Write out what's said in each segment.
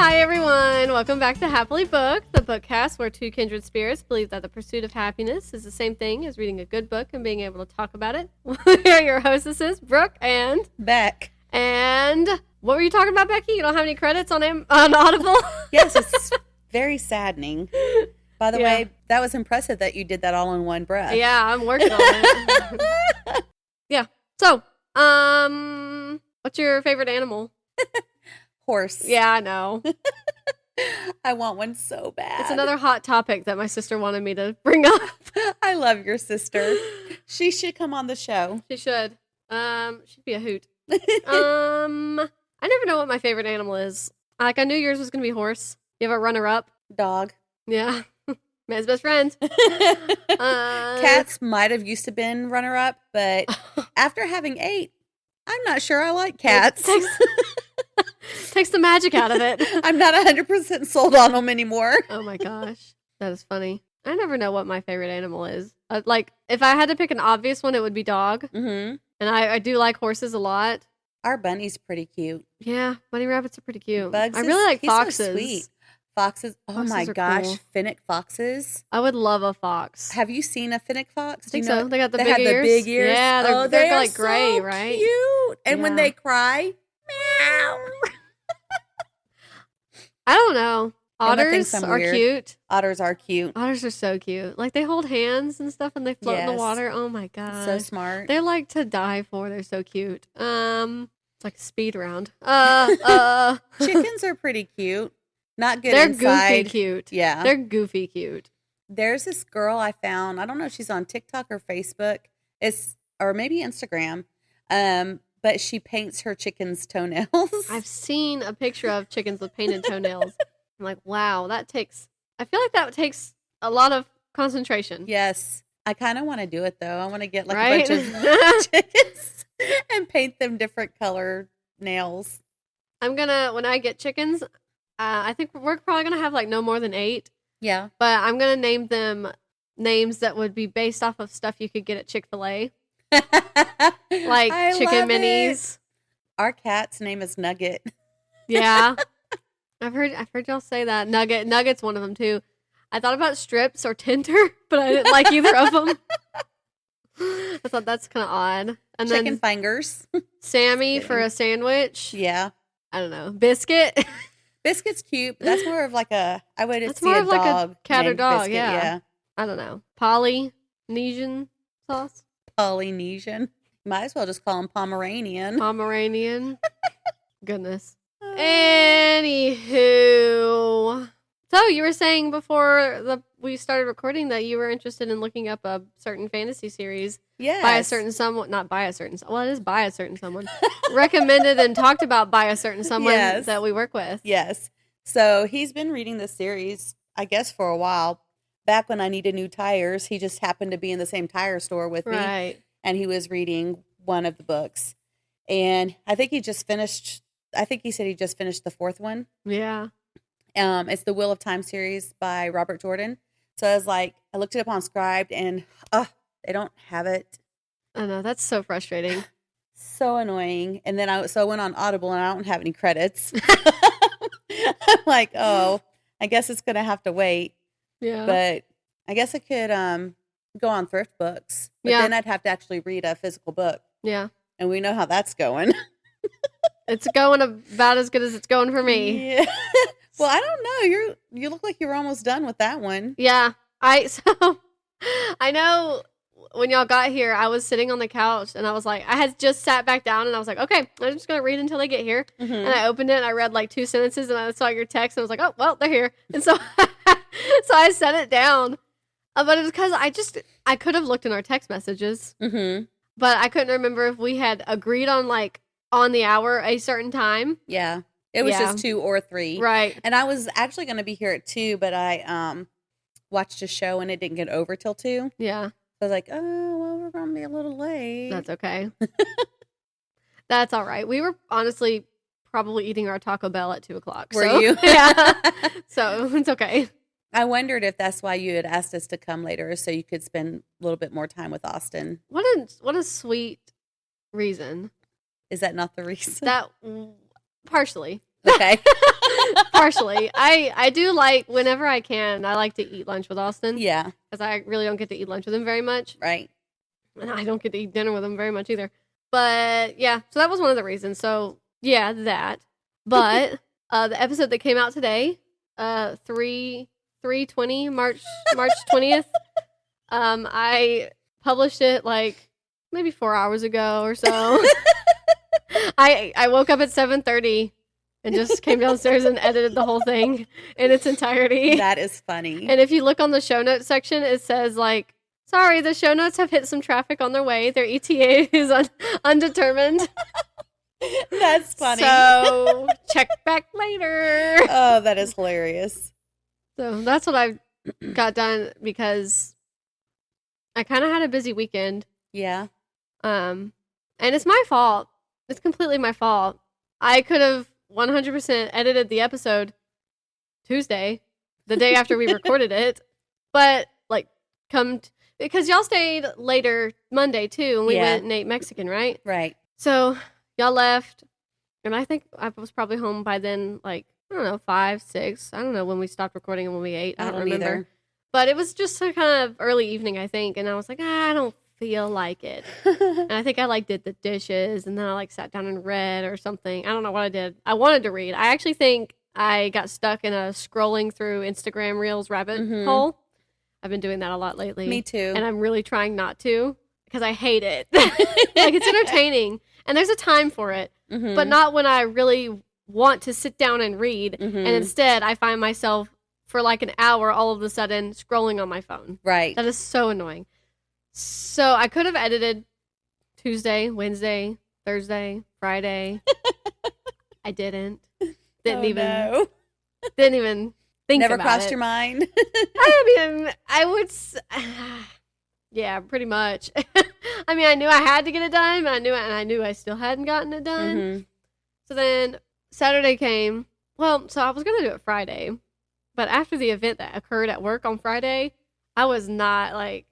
Hi, everyone. Welcome back to Happily Booked, the bookcast where two kindred spirits believe that the pursuit of happiness is the same thing as reading a good book and being able to talk about it. We are your hostesses, Brooke and Beck. And what were you talking about, Becky? You don't have any credits on Audible? Yes, it's very saddening. By the way, that was impressive that you did that all in one breath. Yeah, I'm working on it. Yeah. So, what's your favorite animal? Horse. Yeah, I know. I want one so bad. It's another hot topic that my sister wanted me to bring up. I love your sister. She should come on the show. She should. She'd be a hoot. I never know what my favorite animal is. Like, I knew yours was going to be horse. You have a runner-up? Dog. Yeah. Man's best friend. Cats might have used to been runner-up, but after having 8, I'm not sure I like cats. Takes the magic out of it. I'm not 100% sold on them anymore. Oh my gosh. That is funny. I never know what my favorite animal is. Like, if I had to pick an obvious one, it would be dog. Mm-hmm. And I do like horses a lot. Our bunny's pretty cute. Yeah, bunny rabbits are pretty cute. Bugs I really like foxes. So sweet. Foxes. Oh Foxes my gosh. Cool. Fennec foxes. I would love a fox. Have you seen a fennec fox? I think so. They got the big have ears. The big ears. Yeah, they're like so gray, right? Cute. And when they cry, meow. I don't know. Otters are weird. cute. Otters are cute. Otters are so cute. Like, they hold hands and stuff and they float in the water. Oh my god. So smart. They're like to die for. They're so cute. It's like a speed round. Chickens are pretty cute. Not good They're inside. goofy cute. Yeah. They're goofy cute. There's this girl I found. I don't know if she's on TikTok or Facebook. Or maybe Instagram. But she paints her chickens' toenails. I've seen a picture of chickens with painted toenails. I'm like, wow, I feel like that takes a lot of concentration. Yes. I kind of want to do it, though. I want to get like right? a bunch of chickens and paint them different color nails. When I get chickens, I think we're probably going to have like no more than 8. Yeah. But I'm going to name them names that would be based off of stuff you could get at Chick-fil-A. Like chicken minis. Our cat's name is Nugget. Yeah. I've heard y'all say that. Nugget's one of them too. I thought about Strips or Tinter, but I didn't like either of them. I thought that's kind of odd. And chicken then fingers. Sammy for a sandwich. Yeah. I don't know. Biscuit. Biscuit's cute, but that's more of like a That's see more a of like dog a cat or dog. Biscuit, Yeah. I don't know. Polynesian sauce. Polynesian. Might as well just call him Pomeranian. Pomeranian. Goodness. Anywho. So you were saying before we started recording that you were interested in looking up a certain fantasy series. Yes. By a certain someone. Not by a certain someone. Well, it is by a certain someone. Recommended and talked about by a certain someone that we work with. Yes. So he's been reading this series, I guess, for a while. Back when I needed new tires, he just happened to be in the same tire store with me. Right. And he was reading one of the books. And I think he said he just finished the 4th one. Yeah. It's the Wheel of Time series by Robert Jordan. So I was like, I looked it up on Scribd and they don't have it. I know, that's so frustrating. So annoying. And then I went on Audible and I don't have any credits. I'm like, I guess it's going to have to wait. Yeah. But I guess I could go on Thrift Books. But then I'd have to actually read a physical book. Yeah. And we know how that's going. It's going about as good as it's going for me. Yeah. Well, I don't know. You look like you were almost done with that one. Yeah. I know when y'all got here, I was sitting on the couch and I was like, I had just sat back down and I was like, okay, I'm just going to read until they get here. Mm-hmm. And I opened it and I read like 2 sentences and I saw your text and I was like, oh, well, they're here. And so I set it down. But it was because I could have looked in our text messages, but I couldn't remember if we had agreed on like on the hour a certain time. Yeah. It was just 2 or 3. Right. And I was actually going to be here at 2, but I watched a show and it didn't get over till 2. Yeah. So I was like, oh, well, we're going to be a little late. That's okay. That's all right. We were honestly probably eating our Taco Bell at 2:00. Were you? Yeah. So it's okay. I wondered if that's why you had asked us to come later so you could spend a little bit more time with Austin. What a sweet reason. Is that not the reason? That partially. Okay. Partially. I do like, whenever I can, I like to eat lunch with Austin. Yeah. Because I really don't get to eat lunch with him very much. Right. And I don't get to eat dinner with him very much either. But yeah, so that was one of the reasons. So yeah, that. But the episode that came out today, 3/20, March 20th, I published it like maybe 4 hours ago or so. I woke up at 7:30 and just came downstairs and edited the whole thing in its entirety. That is funny. And if you look on the show notes section, it says like, sorry, the show notes have hit some traffic on their way. Their ETA is undetermined. That's funny. So check back later. Oh, that is hilarious. So that's what I got done because I kind of had a busy weekend. Yeah. And it's my fault. It's completely my fault. I could have 100% edited the episode Tuesday, the day after we recorded it. But like because y'all stayed later Monday too, and we went and ate Mexican, right? Right. So y'all left, and I think I was probably home by then, like, I don't know, 5, 6. I don't know when we stopped recording and when we ate. I don't remember. Either. But it was just a kind of early evening, I think, and I was like, I don't feel like it. And I think I like did the dishes, and then I like sat down and read or something. I don't know what I did. I wanted to read. I actually think I got stuck in a scrolling through Instagram Reels rabbit hole. I've been doing that a lot lately. Me too. And I'm really trying not to because I hate it. Like, it's entertaining, and there's a time for it, but not when I really want to sit down and read. And instead, I find myself for like an hour all of a sudden scrolling on my phone. Right. That is so annoying. So I could have edited Tuesday, Wednesday, Thursday, Friday. I didn't. Didn't even think Never about crossed it. your mind. I mean, I would. Yeah, pretty much. I mean, I knew I had to get it done, but I knew I still hadn't gotten it done. So then Saturday came. Well, so I was gonna do it Friday, but after the event that occurred at work on Friday, I was not like.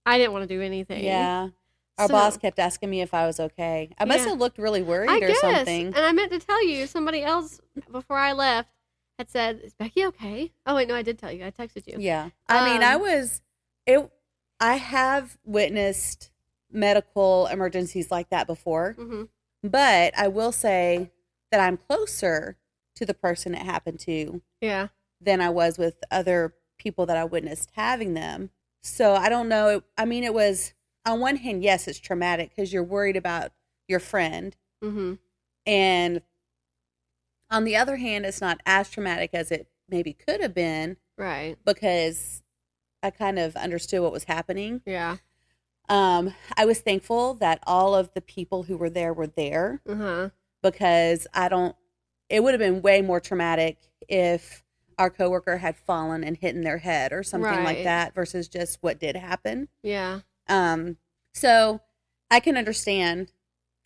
I didn't want to do anything. Yeah. Our boss kept asking me if I was okay. I must have looked really worried or something. And I meant to tell you, somebody else before I left had said, "Is Becky okay?" Oh wait, no, I did tell you. I texted you. Yeah. I mean, I have witnessed medical emergencies like that before. But I will say that I'm closer to the person it happened to than I was with other people that I witnessed having them. So I don't know. I mean, it was, on one hand, yes, it's traumatic because you're worried about your friend. And on the other hand, it's not as traumatic as it maybe could have been. Right. Because I kind of understood what was happening. Yeah. I was thankful that all of the people who were there because it would have been way more traumatic if our coworker had fallen and hit in their head or something like that versus just what did happen. Yeah. So I can understand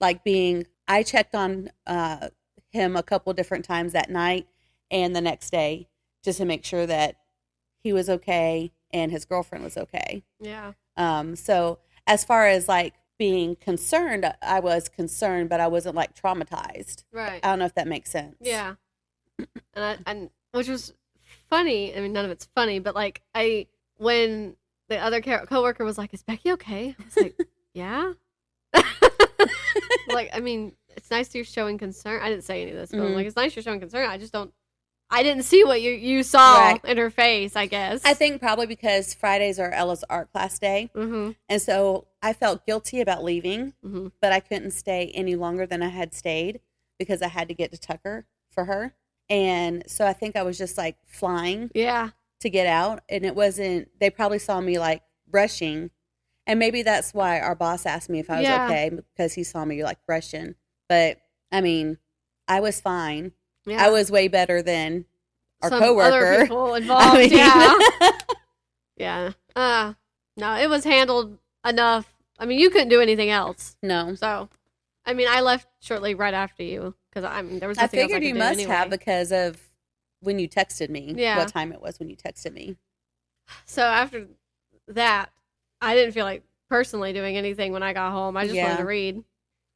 I checked on him a couple different times that night and the next day just to make sure that he was okay and his girlfriend was okay. Yeah. So as far as like being concerned, I was concerned, but I wasn't like traumatized. Right. I don't know if that makes sense. Yeah. And which was funny. I mean, none of it's funny, but like when the other coworker was like, "Is Becky okay?" I was like, "Yeah." Like, I mean, it's nice you're showing concern. I didn't say any of this, but I'm like, it's nice you're showing concern. I didn't see what you saw in her face, I guess. I think probably because Fridays are Ella's art class day. And so I felt guilty about leaving, but I couldn't stay any longer than I had stayed because I had to get to Tucker for her. And so I think I was just like flying to get out. And it wasn't, they probably saw me like rushing. And maybe that's why our boss asked me if I was okay, because he saw me like rushing. But I mean, I was fine. Yeah. I was way better than our coworker. Other people involved. Yeah. No, it was handled enough. I mean, you couldn't do anything else. No. So, I mean, I left shortly right after you because there was nothing else I could do. I figured you must have because of when you texted me. Yeah. What time it was when you texted me. So after that, I didn't feel like personally doing anything when I got home. I just wanted to read,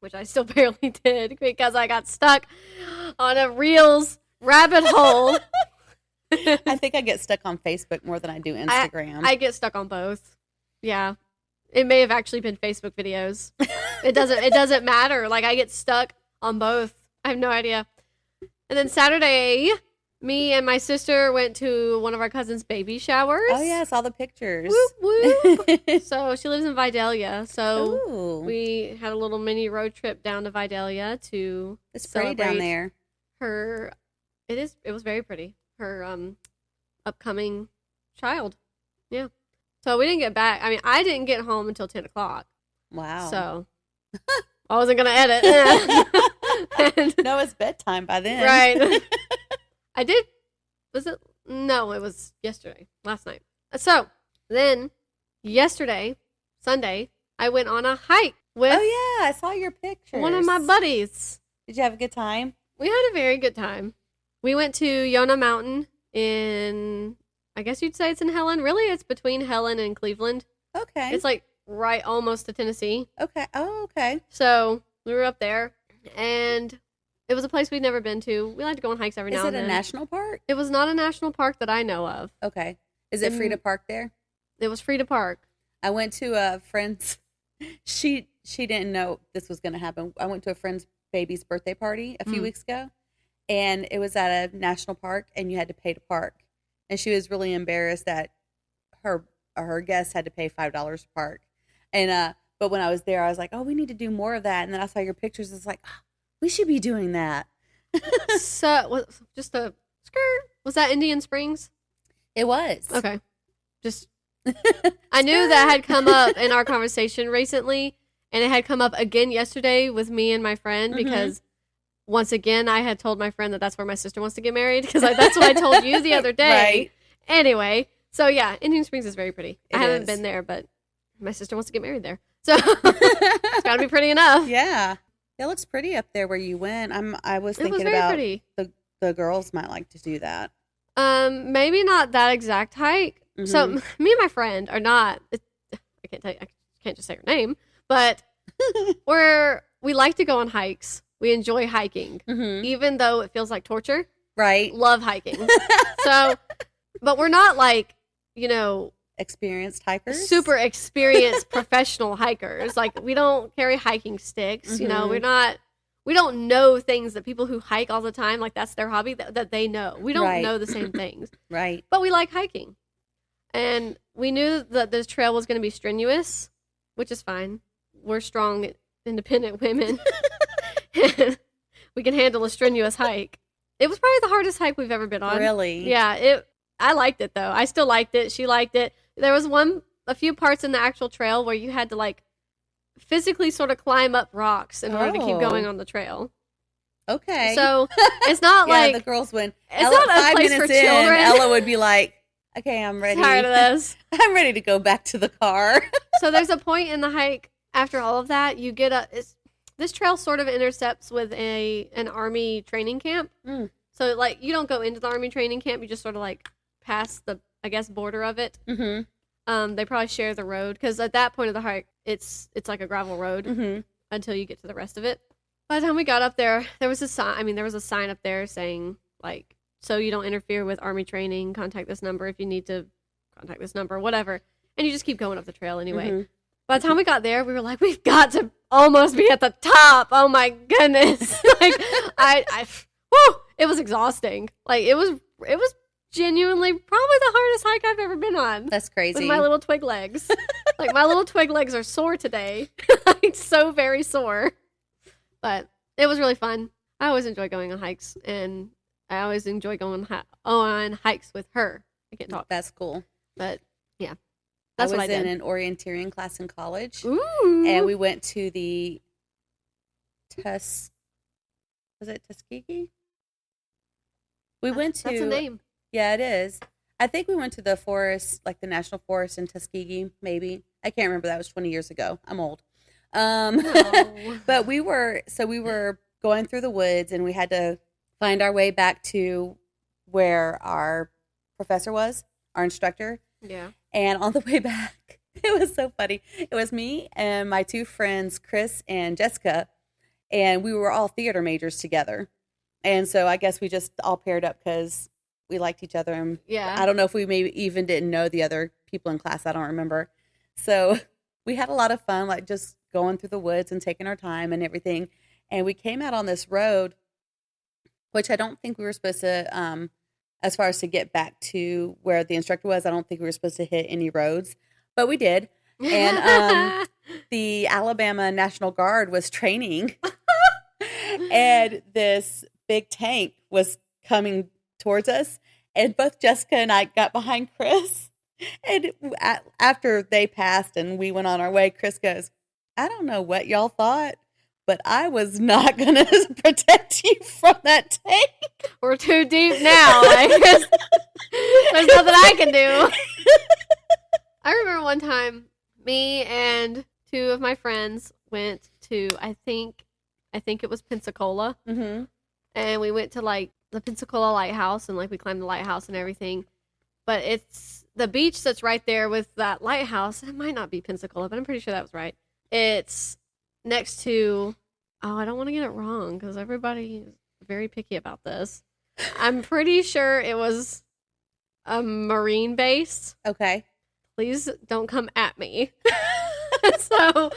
which I still barely did because I got stuck on a Reels rabbit hole. I think I get stuck on Facebook more than I do Instagram. I get stuck on both. Yeah. It may have actually been Facebook videos. It doesn't matter. Like, I get stuck on both. I have no idea. And then Saturday, me and my sister went to one of our cousins' baby showers. Oh, yeah, I saw the pictures. Whoop, whoop. So she lives in Vidalia. So Ooh. we had a little mini road trip down to Vidalia to It's pretty down there. Her, it was very pretty. Her upcoming child. Yeah. So we didn't get back. I mean, I didn't get home until 10 o'clock. Wow. So I wasn't going to edit. No, it's bedtime by then. Right. I did. Was it? No, it was yesterday. Last night. So then yesterday, Sunday, I went on a hike with. Oh, yeah. I saw your pictures. One of my buddies. Did you have a good time? We had a very good time. We went to Yonah Mountain in, I guess you'd say it's in Helen. Really, it's between Helen and Cleveland. Okay. It's like right almost to Tennessee. Okay. Oh, okay. So we were up there, and it was a place we'd never been to. We like to go on hikes every now and then. Is it a national park? It was not a national park that I know of. Okay. Is it free to park there? It was free to park. I went to a friend's. She didn't know this was going to happen. I went to a friend's baby's birthday party a few weeks ago, and it was at a national park, and you had to pay to park. And she was really embarrassed that her guests had to pay $5 to park. And but when I was there, I was like, oh, we need to do more of that. And then I saw your pictures. It's like, oh, we should be doing that. So just a skirt. Was that Indian Springs? It was. Okay. Just I knew that had come up in our conversation recently, and it had come up again yesterday with me and my friend because once again I had told my friend that that's where my sister wants to get married because that's what I told you the other day. Right. Anyway, so yeah, Indian Springs is very pretty. I haven't been there, but my sister wants to get married there, so it's got to be pretty enough. Yeah, it looks pretty up there where you went. I was thinking very about pretty. The girls might like to do that. Maybe not that exact hike. So me and my friend are not. I can't tell you. I can't just say her name, but we like to go on hikes. We enjoy hiking, even though it feels like torture. Right. Love hiking. So, but we're not like, experienced hikers, super experienced professional hikers. Like we don't carry hiking sticks. We don't know things that people who hike all the time, like that's their hobby, that they know. We don't know the same things. Right. But we like hiking. And we knew that this trail was going to be strenuous, which is fine. We're strong, independent women. And we can handle a strenuous hike. It was probably the hardest hike we've ever been on. Really? Yeah. I liked it, though. I still liked it. She liked it. There was a few parts in the actual trail where you had to, like, physically sort of climb up rocks in order to keep going on the trail. Okay. So it's not like the girls went. It's not a place for children. Ella would be like, "Okay, I'm ready. Tired of this. I'm ready to go back to the car." So there's a point in the hike after all of that. You get this trail sort of intercepts with an army training camp. So like you don't go into the army training camp. You just sort of like pass the border of it. They probably share the road because at that point of the hike, it's like a gravel road until you get to the rest of it. By the time we got up there, there was a sign. I mean, there was a sign up there saying like, so you don't interfere with army training. Contact this number if you need to contact this number, whatever. And you just keep going up the trail anyway. By the time we got there, we were like, we've got to almost be at the top. Oh my goodness! Like it was exhausting. Like it was genuinely probably the hardest hike I've ever been on. That's crazy. With my little twig legs. Like my little twig legs are sore today. Like so very sore. But it was really fun. I always enjoy going on hikes, and I always enjoy going on hikes with her. I can't talk. That's cool. But yeah, that's what I did. In an orienteering class in college. Ooh. And we went to the was it Tuskegee? We went to. That's a name. Yeah, it is. I think we went to the forest, like the national forest in Tuskegee, maybe. I can't remember. That was 20 years ago. I'm old. No. But we were going through the woods, and we had to find our way back to where our professor was, our instructor. Yeah. And on the way back, it was so funny. It was me and my two friends, Chris and Jessica, and we were all theater majors together. And so I guess we just all paired up because we liked each other. And Yeah. I don't know if we maybe even didn't know the other people in class. I don't remember. So we had a lot of fun, like just going through the woods and taking our time and everything. And we came out on this road, which I don't think we were supposed to, as far as to get back to where the instructor was, I don't think we were supposed to hit any roads, but we did. And the Alabama National Guard was training, and this big tank was coming towards us, and both Jessica and I got behind Chris. And after they passed and we went on our way, Chris goes, I don't know what y'all thought, but I was not going to protect you from that tank. We're too deep now. There's nothing I can do. I remember one time, me and two of my friends went to, I think it was Pensacola. Mm-hmm. And we went to, like, the Pensacola Lighthouse, and, like, we climbed the lighthouse and everything. But it's the beach that's right there with that lighthouse. It might not be Pensacola, but I'm pretty sure that was right. It's next to, I don't want to get it wrong because everybody is very picky about this. I'm pretty sure it was a Marine base. Okay. Please don't come at me. So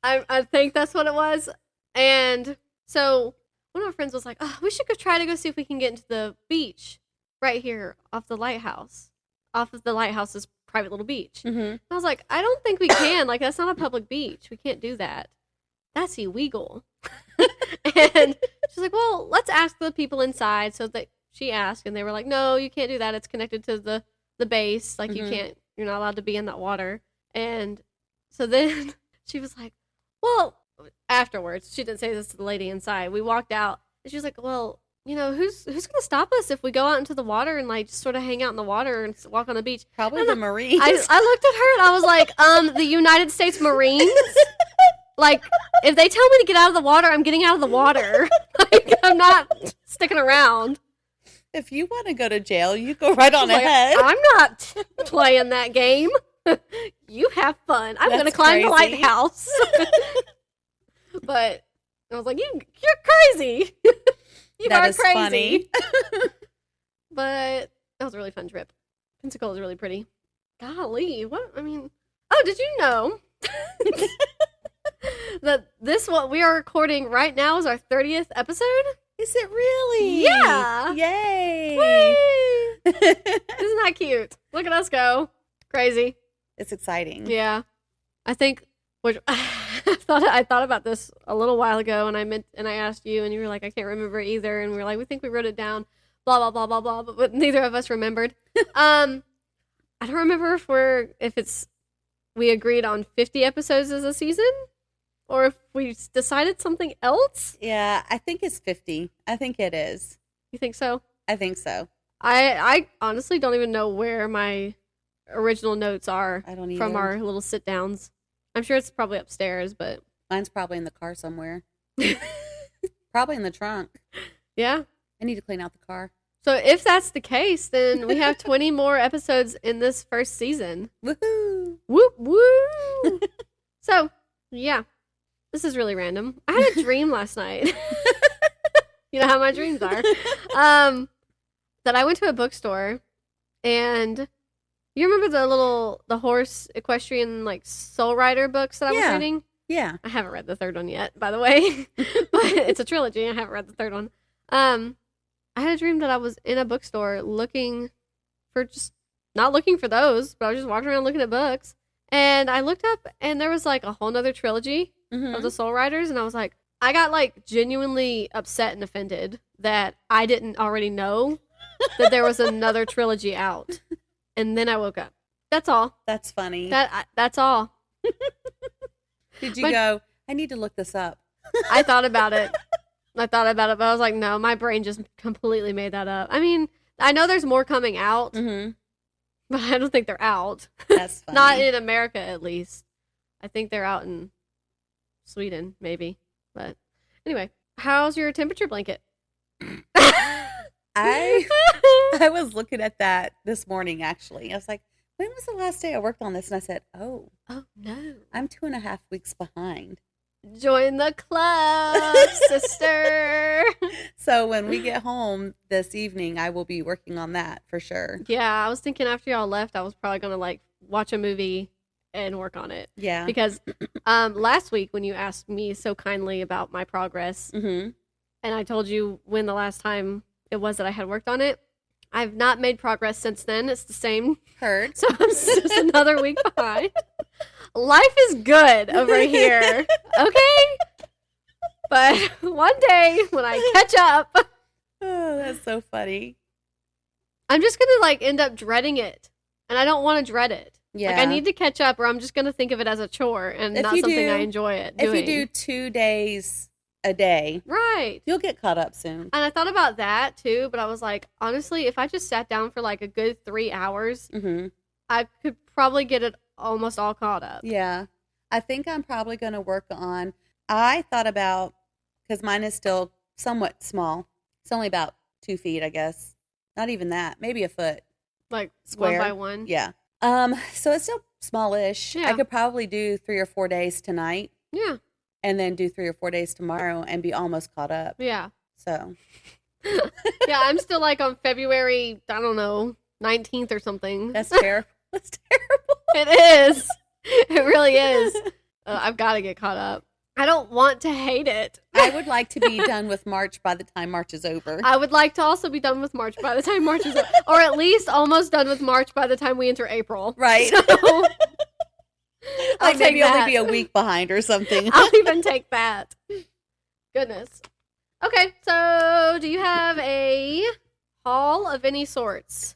I think that's what it was. And so one of my friends was like, oh, we should try to go see if we can get into the beach right here off the lighthouse, off of the lighthouse's private little beach. Mm-hmm. I was like, I don't think we can. Like, that's not a public beach. We can't do that. That's illegal. And she's like, well, let's ask the people inside. So that she asked, and they were like, no, you can't do that. It's connected to the base. Like, Mm-hmm. you're not allowed to be in that water. And so then she was like, well, afterwards, she didn't say this to the lady inside. We walked out, and she was like, well, you know, who's going to stop us if we go out into the water and, like, just sort of hang out in the water and walk on the beach? Probably and the Marines. I looked at her and I was like, the United States Marines? Like, if they tell me to get out of the water, I'm getting out of the water. Like, I'm not sticking around. If you want to go to jail, you go right on Like, ahead. I'm not playing that game. You have fun. I'm going to That's climb the crazy. lighthouse. But I was like, you're crazy. You That are is crazy. funny. But that was a really fun trip. Pensacola is really pretty. Golly, what? I mean, oh, did you know that what we are recording right now is our 30th episode? Is it really? Yeah. Yay. Whee! Isn't that cute? Look at us go. Crazy. It's exciting. Yeah. I think, which I thought about this a little while ago, and I asked you, and you were like, I can't remember either, and we were like, we think we wrote it down, blah blah blah blah blah, but neither of us remembered. I don't remember if we agreed on 50 episodes as a season, or if we decided something else. Yeah, I think it's 50. I think it is. You think so? I think so. I honestly don't even know where my original notes are I don't either. from our little sit downs. I'm sure it's probably upstairs, but Mine's probably in the car somewhere. Probably in the trunk. yeah. I need to clean out the car. So if that's the case, then we have 20 more episodes in this first season. Woohoo! Whoop woo! So, yeah. This is really random. I had a dream last night. You know how my dreams are. That I went to a bookstore, and you remember the horse equestrian, like, Soul Rider books that I was reading? Yeah. I haven't read the third one yet, by the way. But it's a trilogy. I haven't read the third one. I had a dream that I was in a bookstore looking for not looking for those, but I was just walking around looking at books. And I looked up, and there was, like, a whole nother trilogy of the Soul Riders. And I was like, I got, like, genuinely upset and offended that I didn't already know that there was another trilogy out. And then I woke up. That's all. That's funny. That's all. Did you go, I need to look this up? I thought about it. But I was like, no, my brain just completely made that up. I mean, I know there's more coming out, but I don't think they're out. That's funny. Not in America, at least. I think they're out in Sweden, maybe. But anyway, how's your temperature blanket? I was looking at that this morning, actually. I was like, when was the last day I worked on this? And I said, oh no. I'm 2.5 weeks behind. Join the club, sister. So when we get home this evening, I will be working on that for sure. Yeah, I was thinking after y'all left, I was probably going to like watch a movie and work on it. Yeah. Because last week when you asked me so kindly about my progress, and I told you when the last time it was that I had worked on it, I've not made progress since then. It's the same. Heard. So I'm just another week behind. Life is good over here. Okay? But one day when I catch up. Oh, that's so funny. I'm just going to like end up dreading it. And I don't want to dread it. Yeah. Like I need to catch up or I'm just going to think of it as a chore and not something I enjoy it doing. If you do 2 days a day, right, you'll get caught up soon. And I thought about that too, but I was like, honestly, if I just sat down for like a good 3 hours, I could probably get it almost all caught up. Yeah. I think I'm probably going to work on, I thought about, because mine is still somewhat small. It's only about 2 feet, I guess. Not even that. Maybe a foot. Like square. 1 by 1. Yeah. So it's still smallish. Yeah. I could probably do 3 or 4 days tonight. Yeah. And then do 3 or 4 days tomorrow and be almost caught up. Yeah. So. Yeah, I'm still like on February, I don't know, 19th or something. That's terrible. That's terrible. It is. It really is. I've got to get caught up. I don't want to hate it. I would like to be done with March by the time March is over. I would like to also be done with March by the time March is over. Or at least almost done with March by the time we enter April. Right. So, like maybe only be a week behind or something. I'll even take that. Goodness. Okay, so do you have a haul of any sorts?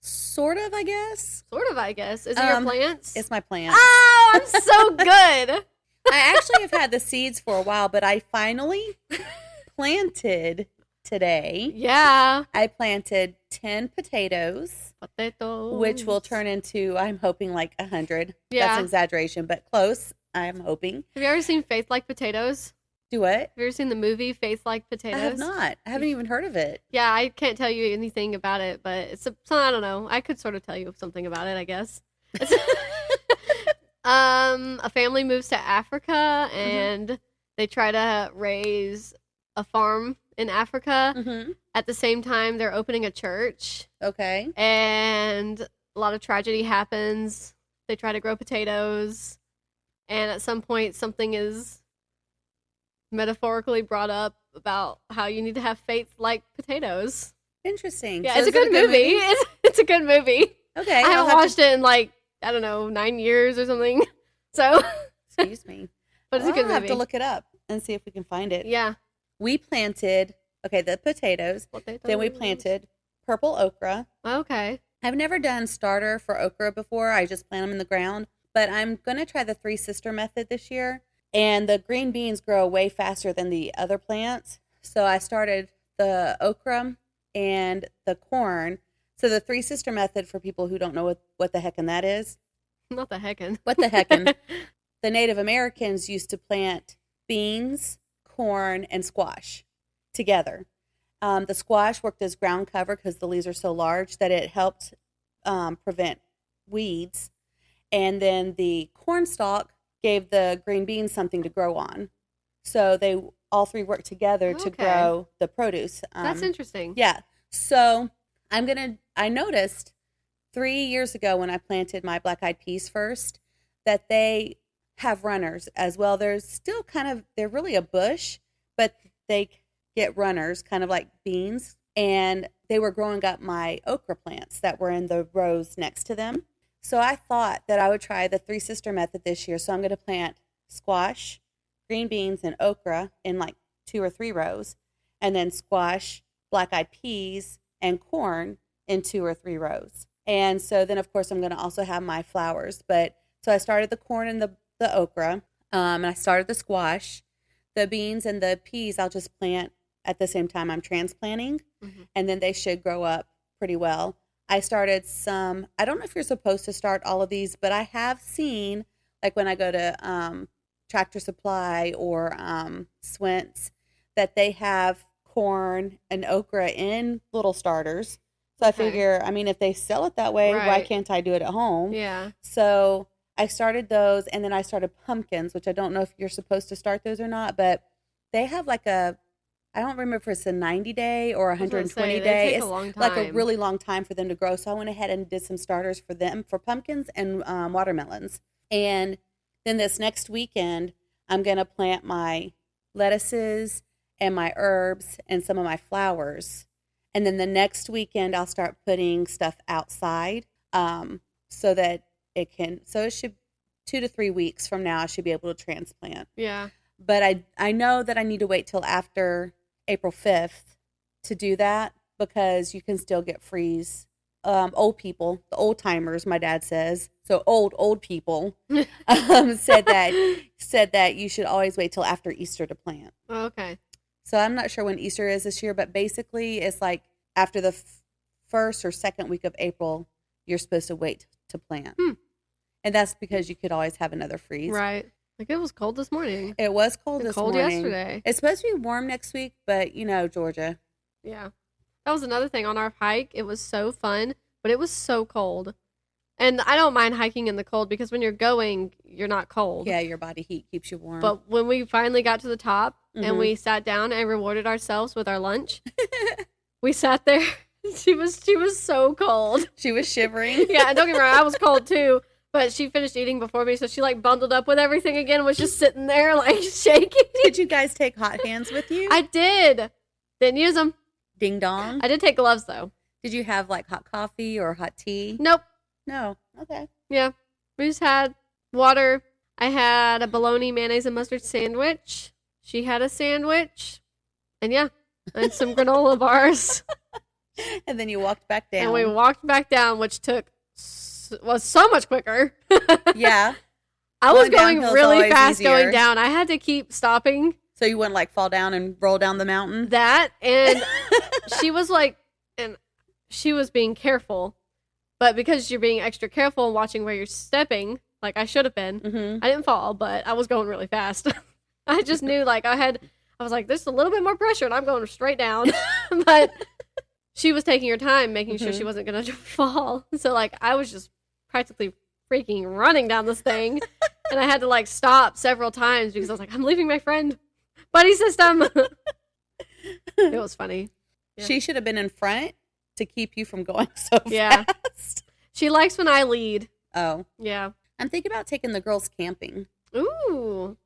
Sort of, I guess. Sort of, I guess. Is it your plants? It's my plants. Oh, I'm so good. I actually have had the seeds for a while, but I finally planted today. Yeah. I planted 10 potatoes. Which will turn into, I'm hoping, like 100. Yeah. That's an exaggeration, but close, I'm hoping. Have you ever seen Faith Like Potatoes? Do what? Have you ever seen the movie Faith Like Potatoes? I have not. I haven't even heard of it. Yeah, I can't tell you anything about it, but it's I don't know. I could sort of tell you something about it, I guess. A family moves to Africa and they try to raise a farm in Africa. At the same time, they're opening a church. Okay. And a lot of tragedy happens. They try to grow potatoes. And at some point, something is metaphorically brought up about how you need to have faith like potatoes. Interesting. Yeah, So it's a good movie. It's a good movie. Okay. I haven't watched it in like, I don't know, 9 years or something. So. Excuse me. But it's a good movie. I'll have to look it up and see if we can find it. Yeah. We planted, the potatoes. Then we planted purple okra. Okay. I've never done starter for okra before. I just plant them in the ground. But I'm going to try the 3 sister method this year. And the green beans grow way faster than the other plants. So I started the okra and the corn. So the 3 sister method, for people who don't know what the heckin' that is. Not the heckin'. What the heckin'. The Native Americans used to plant beans, corn, and squash together. The squash worked as ground cover because the leaves are so large that it helped prevent weeds. And then the corn stalk gave the green beans something to grow on. So they all 3 worked together to grow the produce. That's interesting. Yeah. So I noticed 3 years ago when I planted my black-eyed peas first that they have runners as well. There's still they're really a bush, but they get runners, kind of like beans. And they were growing up my okra plants that were in the rows next to them. So I thought that I would try the 3 sister method this year. So I'm going to plant squash, green beans, and okra in like 2 or 3 rows. And then squash, black-eyed peas, and corn in 2 or 3 rows. And so then, of course, I'm going to also have my flowers. So I started the corn and the okra, and I started the squash. The beans and the peas I'll just plant at the same time I'm transplanting, and then they should grow up pretty well. I started some, I don't know if you're supposed to start all of these, but I have seen, like when I go to Tractor Supply or Swent's, that they have corn and okra in little starters. So I figure, if they sell it that way, why can't I do it at home? Yeah. So I started those, and then I started pumpkins, which I don't know if you're supposed to start those or not, but they have like I don't remember if it's a 90-day or 120 day. It's like a really long time for them to grow. So I went ahead and did some starters for them for pumpkins and watermelons. And then this next weekend, I'm going to plant my lettuces and my herbs and some of my flowers. And then the next weekend, I'll start putting stuff outside so that so it should 2 to 3 weeks from now, I should be able to transplant. Yeah. But I know that I need to wait till after April 5th to do that because you can still get freeze. Old people, the old timers, my dad says. So old people said that you should always wait till after Easter to plant. Oh, okay. So I'm not sure when Easter is this year, but basically it's like after the first or second week of April, you're supposed to wait to plant. And that's because you could always have another freeze. Right. Like it was cold this morning. It was cold this morning. Cold yesterday. It's supposed to be warm next week, but Georgia. Yeah. That was another thing on our hike. It was so fun, but it was so cold. And I don't mind hiking in the cold because when you're going, you're not cold. Yeah, your body heat keeps you warm. But when we finally got to the top and we sat down and rewarded ourselves with our lunch, we sat there. She was so cold. She was shivering. Yeah, and don't get me wrong, I was cold too. But she finished eating before me, so she like bundled up with everything again and was just sitting there like shaking. Did you guys take hot hands with you? I did. Didn't use them. Ding dong. I did take gloves though. Did you have like hot coffee or hot tea? Nope. No. Okay. Yeah. We just had water. I had a bologna, mayonnaise, and mustard sandwich. She had a sandwich. And yeah, and some granola bars. And then you walked back down. And we walked back down, which was so much quicker. Yeah. I was going really fast going down. I had to keep stopping. So you wouldn't like fall down and roll down the mountain? That, and she was like, and she was being careful. But because you're being extra careful and watching where you're stepping, like I should have been, I didn't fall, but I was going really fast. I just knew like I was like, there's a little bit more pressure and I'm going straight down. But she was taking her time, making sure she wasn't going to fall. So like I was just practically freaking running down this thing. And I had to like stop several times because I was like, I'm leaving my friend. Buddy system. It was funny. Yeah. She should have been in front to keep you from going so fast. She likes when I lead. Oh. Yeah. I'm thinking about taking the girls camping. Ooh.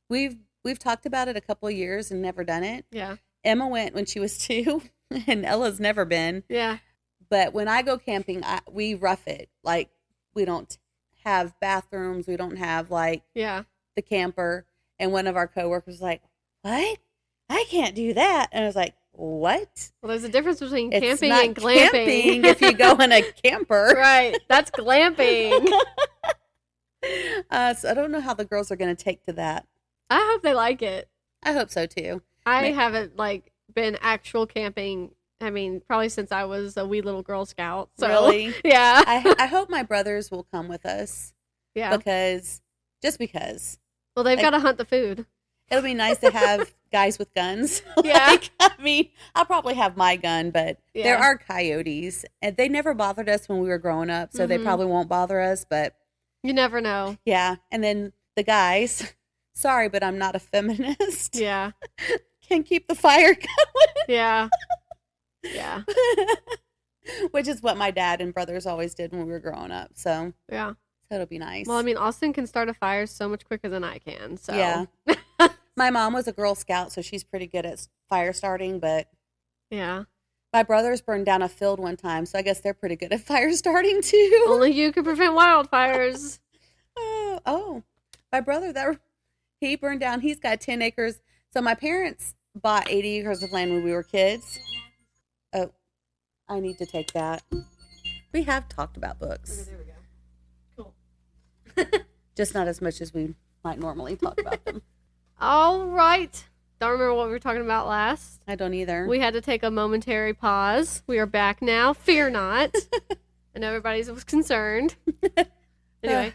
We've talked about it a couple of years and never done it. Yeah. Emma went when she was 2 and Ella's never been. Yeah. But when I go camping, we rough it. Like we don't have bathrooms. We don't have like the camper. And one of our coworkers was like, "What? I can't do that." And I was like, "What?" Well, there's a difference between it's camping not and glamping. Camping if you go in a camper. Right. That's glamping. So I don't know how the girls are going to take to that. I hope they like it. I hope so too. I haven't like been actual camping. I mean, probably since I was a wee little Girl Scout. So, really? Yeah. I hope my brothers will come with us. Yeah. Because. Well, they've got to hunt the food. It'll be nice to have guys with guns. Yeah. I mean, I'll probably have my gun, but there are coyotes. And they never bothered us when we were growing up, so they probably won't bother us, but. You never know. Yeah. And then the guys, sorry, but I'm not a feminist. Yeah. Can keep the fire going. Yeah. Yeah. Which is what my dad and brothers always did when we were growing up. So. Yeah. So it'll be nice. Well, I mean, Austin can start a fire so much quicker than I can. So yeah. My mom was a Girl Scout, so she's pretty good at fire starting, but yeah. My brothers burned down a field one time, so I guess they're pretty good at fire starting too. Only you can prevent wildfires. Oh, my brother, he burned down, he's got 10 acres. So my parents bought 80 acres of land when we were kids. Oh, I need to take that. We have talked about books. Okay, there we go. Just not as much as we might normally talk about them. All right. Don't remember what we were talking about last. I don't either. We had to take a momentary pause. We are back now. Fear not. I know everybody was concerned. Anyway.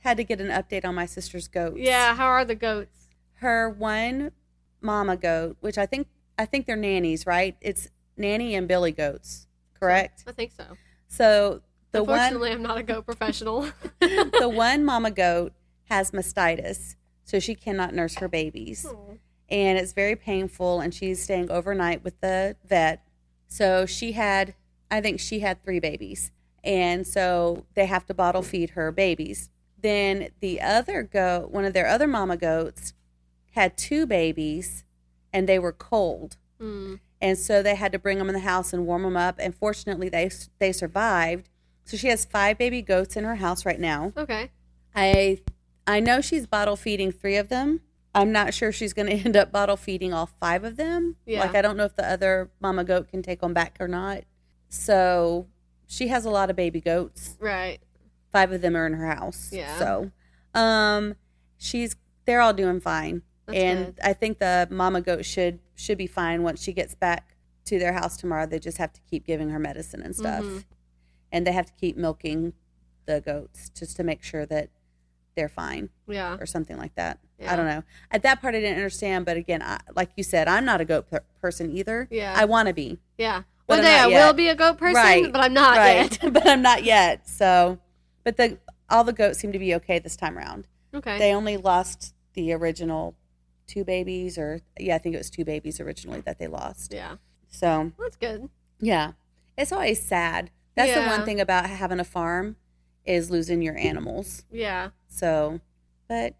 Had to get an update on my sister's goats. Yeah, how are the goats? Her one mama goat, which I think they're nannies, right? It's Nanny and Billy goats, correct? I think so. So Unfortunately, I'm not a goat professional. The one mama goat has mastitis, so she cannot nurse her babies. Oh. And it's very painful, and she's staying overnight with the vet. So I think she had 3 babies. And so they have to bottle feed her babies. Then the other goat, one of their other mama goats, had 2 babies, and they were cold. And so they had to bring them in the house and warm them up. And fortunately, they survived. So she has 5 baby goats in her house right now. Okay. I know she's bottle feeding 3 of them. I'm not sure she's going to end up bottle feeding all 5 of them. Yeah. Like, I don't know if the other mama goat can take them back or not. So she has a lot of baby goats. Right. 5 of them are in her house. Yeah. So, they're all doing fine. That's and good. I think the mama goat should be fine once she gets back to their house tomorrow. They just have to keep giving her medicine and stuff. Mm-hmm. And they have to keep milking the goats just to make sure that they're fine. Yeah. Or something like that. Yeah. I don't know. At that part, I didn't understand. But again, like you said, I'm not a goat person either. Yeah. I want to be. Yeah. But One I'm day not I yet. will be a goat person, Right. but I'm not yet. But I'm not yet. So, but all the goats seem to be okay this time around. Okay. They only lost the original 2 babies, I think it was 2 babies originally that they lost. Yeah. So That's good. yeah, it's always sad. That's the Yeah. one thing about having a farm is losing your animals. Yeah. So, but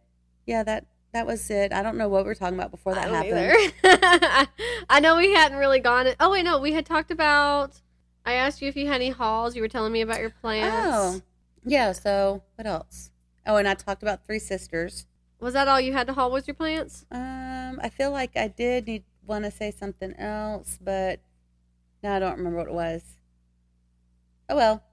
yeah, that was it. I don't know what we were talking about before that I don't happened. either. I know we hadn't really gone. Oh wait, no, we had talked about. I asked you if you had any hauls. You were telling me about your plants. Oh, yeah. So what else? Oh, and I talked about 3 sisters. Was that all you had to haul with your plants? I feel like I did want to say something else, but now I don't remember what it was. Oh well.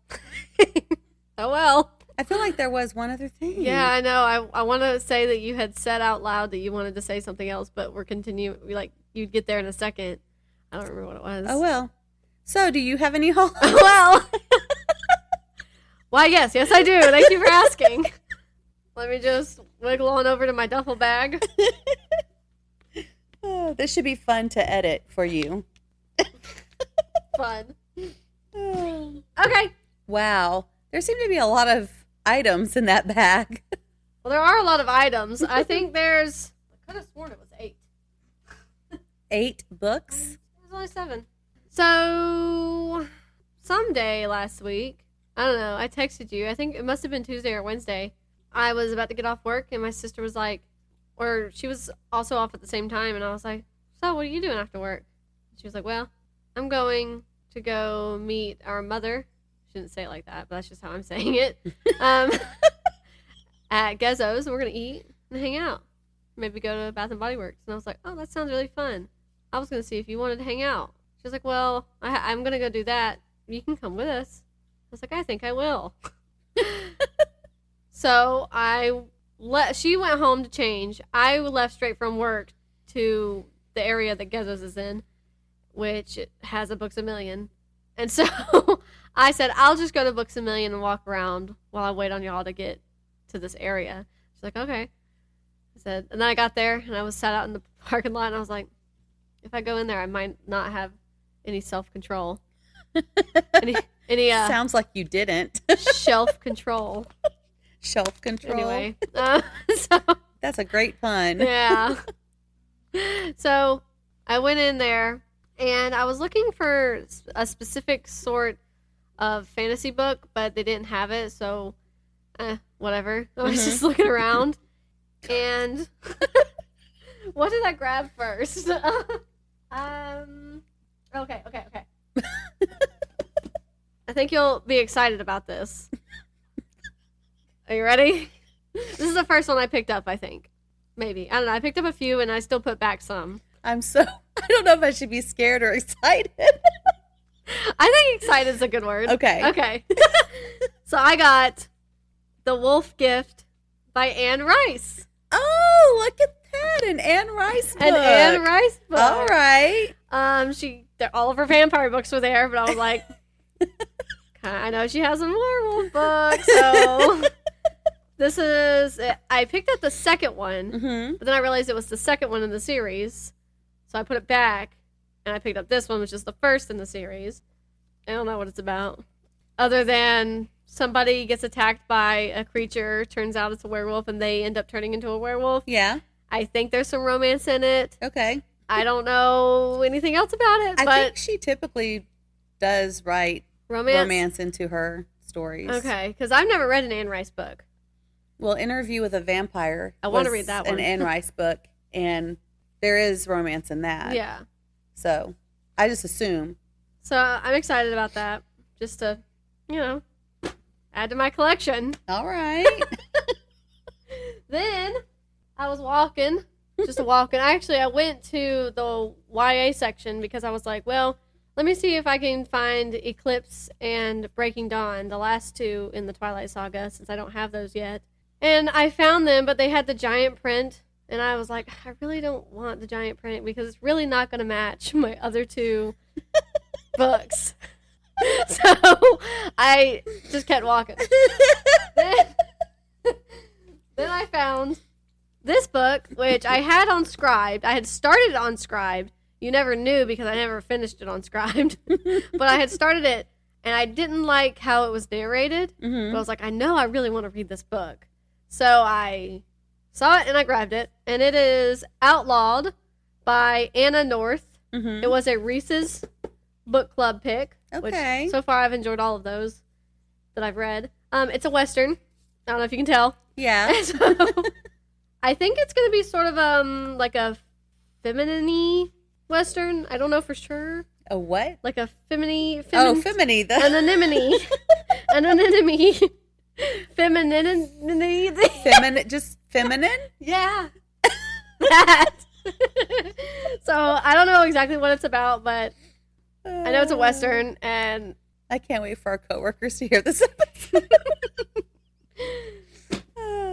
Oh well. I feel like there was one other thing. Yeah, I know. I want to say that you had said out loud that you wanted to say something else, but we're continuing. Like you'd get there in a second. I don't remember what it was. Oh well. So, do you have any hauls? Well. Why? Yes, I do. Thank you for asking. Let me just wiggle on over to my duffel bag. Oh, this should be fun to edit for you. Fun. Oh. Okay. Wow. There seem to be a lot of items in that bag. Well, there are a lot of items. I think there's. I could have sworn it was 8. 8 books? It was only 7. So, someday last week, I don't know, I texted you. I think it must have been Tuesday or Wednesday. I was about to get off work, and my sister was like, or she was also off at the same time, and I was like, so what are you doing after work? She was like, well, I'm going to go meet our mother. She didn't say it like that, but that's just how I'm saying it. At Gezzo's, and we're going to eat and hang out. Maybe go to Bath & Body Works. And I was like, oh, that sounds really fun. I was going to see if you wanted to hang out. She was like, well, I'm going to go do that. You can come with us. I was like, I think I will. So she went home to change. I left straight from work to the area that Gezzo's is in, which has a Books A Million. And so I said, I'll just go to Books A Million and walk around while I wait on y'all to get to this area. She's like, okay. I said, and then I got there and I was sat out in the parking lot and I was like, if I go in there, I might not have any self-control. any Sounds like you didn't. shelf control. Shelf control. Anyway, so That's a great pun. yeah. So I went in there and I was looking for a specific sort of fantasy book, but they didn't have it. So whatever. I was just looking around and what did I grab first? Okay. I think you'll be excited about this. Are you ready? This is the first one I picked up, I think. Maybe. I don't know. I picked up a few and I still put back some. I don't know if I should be scared or excited. I think excited is a good word. Okay. So I got The Wolf Gift by Anne Rice. Oh, look at that. An Anne Rice book. An Anne Rice book. All right. All of her vampire books were there, but I was like, I know she has a werewolf book, so this is. I picked up the second one, but then I realized it was the second one in the series, so I put it back, and I picked up this one, which is the first in the series. I don't know what it's about. other than somebody gets attacked by a creature, turns out it's a werewolf, and they end up turning into a werewolf. Yeah. I think there's some romance in it. Okay. I don't know anything else about it, I but think she typically does write romance into her stories. Okay, because I've never read an Anne Rice book. Well, Interview with a Vampire. I want to read that one. An Anne Rice book, and there is romance in that. Yeah. So I just assume. So I'm excited about that, just to, add to my collection. All right. Then I was walking. I went to the YA section because I was like, well, let me see if I can find Eclipse and Breaking Dawn, the last two in the Twilight Saga, since I don't have those yet. And I found them, but they had the giant print, and I was like, I really don't want the giant print because it's really not going to match my other two books. So I just kept walking. Then I found this book, which I had on Scribed. I had started on Scribed. You never knew because I never finished it on Scribed. But I had started it, and I didn't like how it was narrated. Mm-hmm. But I was like, I know I really want to read this book. So I saw it, and I grabbed it. And it is Outlawed by Anna North. Mm-hmm. It was a Reese's book club pick. Okay. Which so far I've enjoyed all of those that I've read. It's a Western. I don't know if you can tell. Yeah. So, I think it's going to be sort of like a feminine Western. I don't know for sure. A what? Like a feminine. Femini. An anemone. An anemone. Femininity. Just feminine? Yeah. That. So I don't know exactly what it's about, but I know it's a Western, and I can't wait for our coworkers to hear this episode.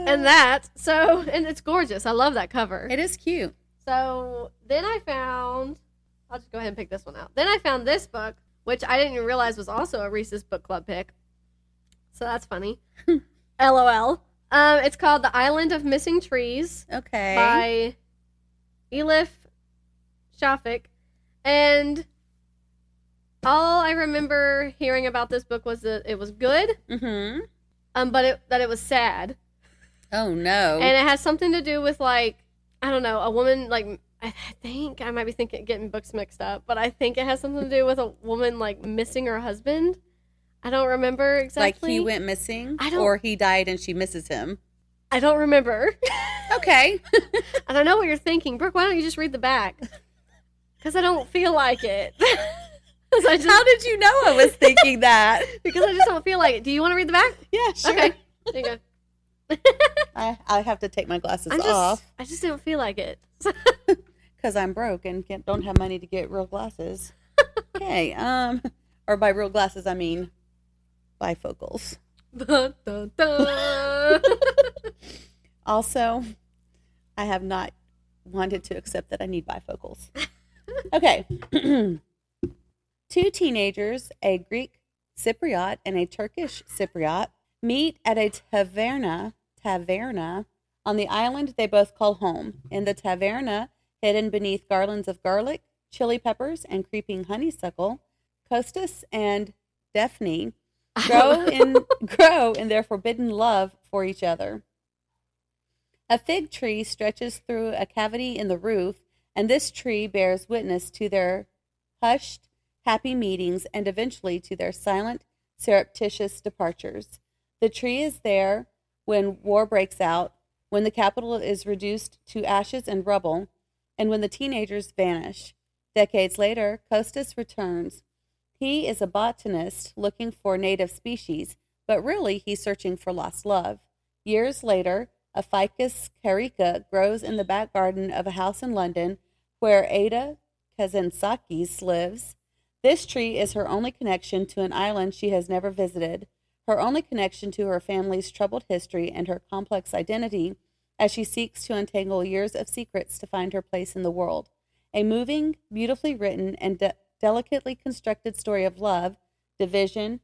And it's gorgeous. I love that cover. It is cute. So then I'll just go ahead and pick this one out. Then I found this book, which I didn't even realize was also a Reese's book club pick. So that's funny. LOL. It's called The Island of Missing Trees. Okay. By Elif Shafak. And all I remember hearing about this book was that it was good. Mm-hmm. But that it was sad. Oh, no. And it has something to do with, like, I don't know, a woman, like, I think I might be getting books mixed up, but I think it has something to do with a woman, like, missing her husband. I don't remember exactly. Like he went missing? Or he died and she misses him? I don't remember. Okay. And I know what you're thinking. Brooke, why don't you just read the back? Because I don't feel like it. How did you know I was thinking that? Because I just don't feel like it. Do you want to read the back? Yeah, sure. Okay. There you go. I have to take my glasses off. I just don't feel like it. Because I'm broke and don't have money to get real glasses. Okay. Or by real glasses, I mean bifocals. Dun, dun, dun. Also, I have not wanted to accept that I need bifocals. Okay. Two teenagers, a Greek Cypriot and a Turkish Cypriot, meet at a taverna on the island they both call home. In the taverna, hidden beneath garlands of garlic, chili peppers, and creeping honeysuckle, Costas and Stephenie grow in their forbidden love for each other. A fig tree stretches through a cavity in the roof, and this tree bears witness to their hushed, happy meetings and eventually to their silent, surreptitious departures. The tree is there when war breaks out, when the capital is reduced to ashes and rubble, and when the teenagers vanish. Decades later, Costas returns. He is a botanist looking for native species, but really he's searching for lost love. Years later, a ficus carica grows in the back garden of a house in London where Ada Kazantzakis lives. This tree is her only connection to an island she has never visited, her only connection to her family's troubled history and her complex identity as she seeks to untangle years of secrets to find her place in the world. A moving, beautifully written, and delicately constructed story of love, division,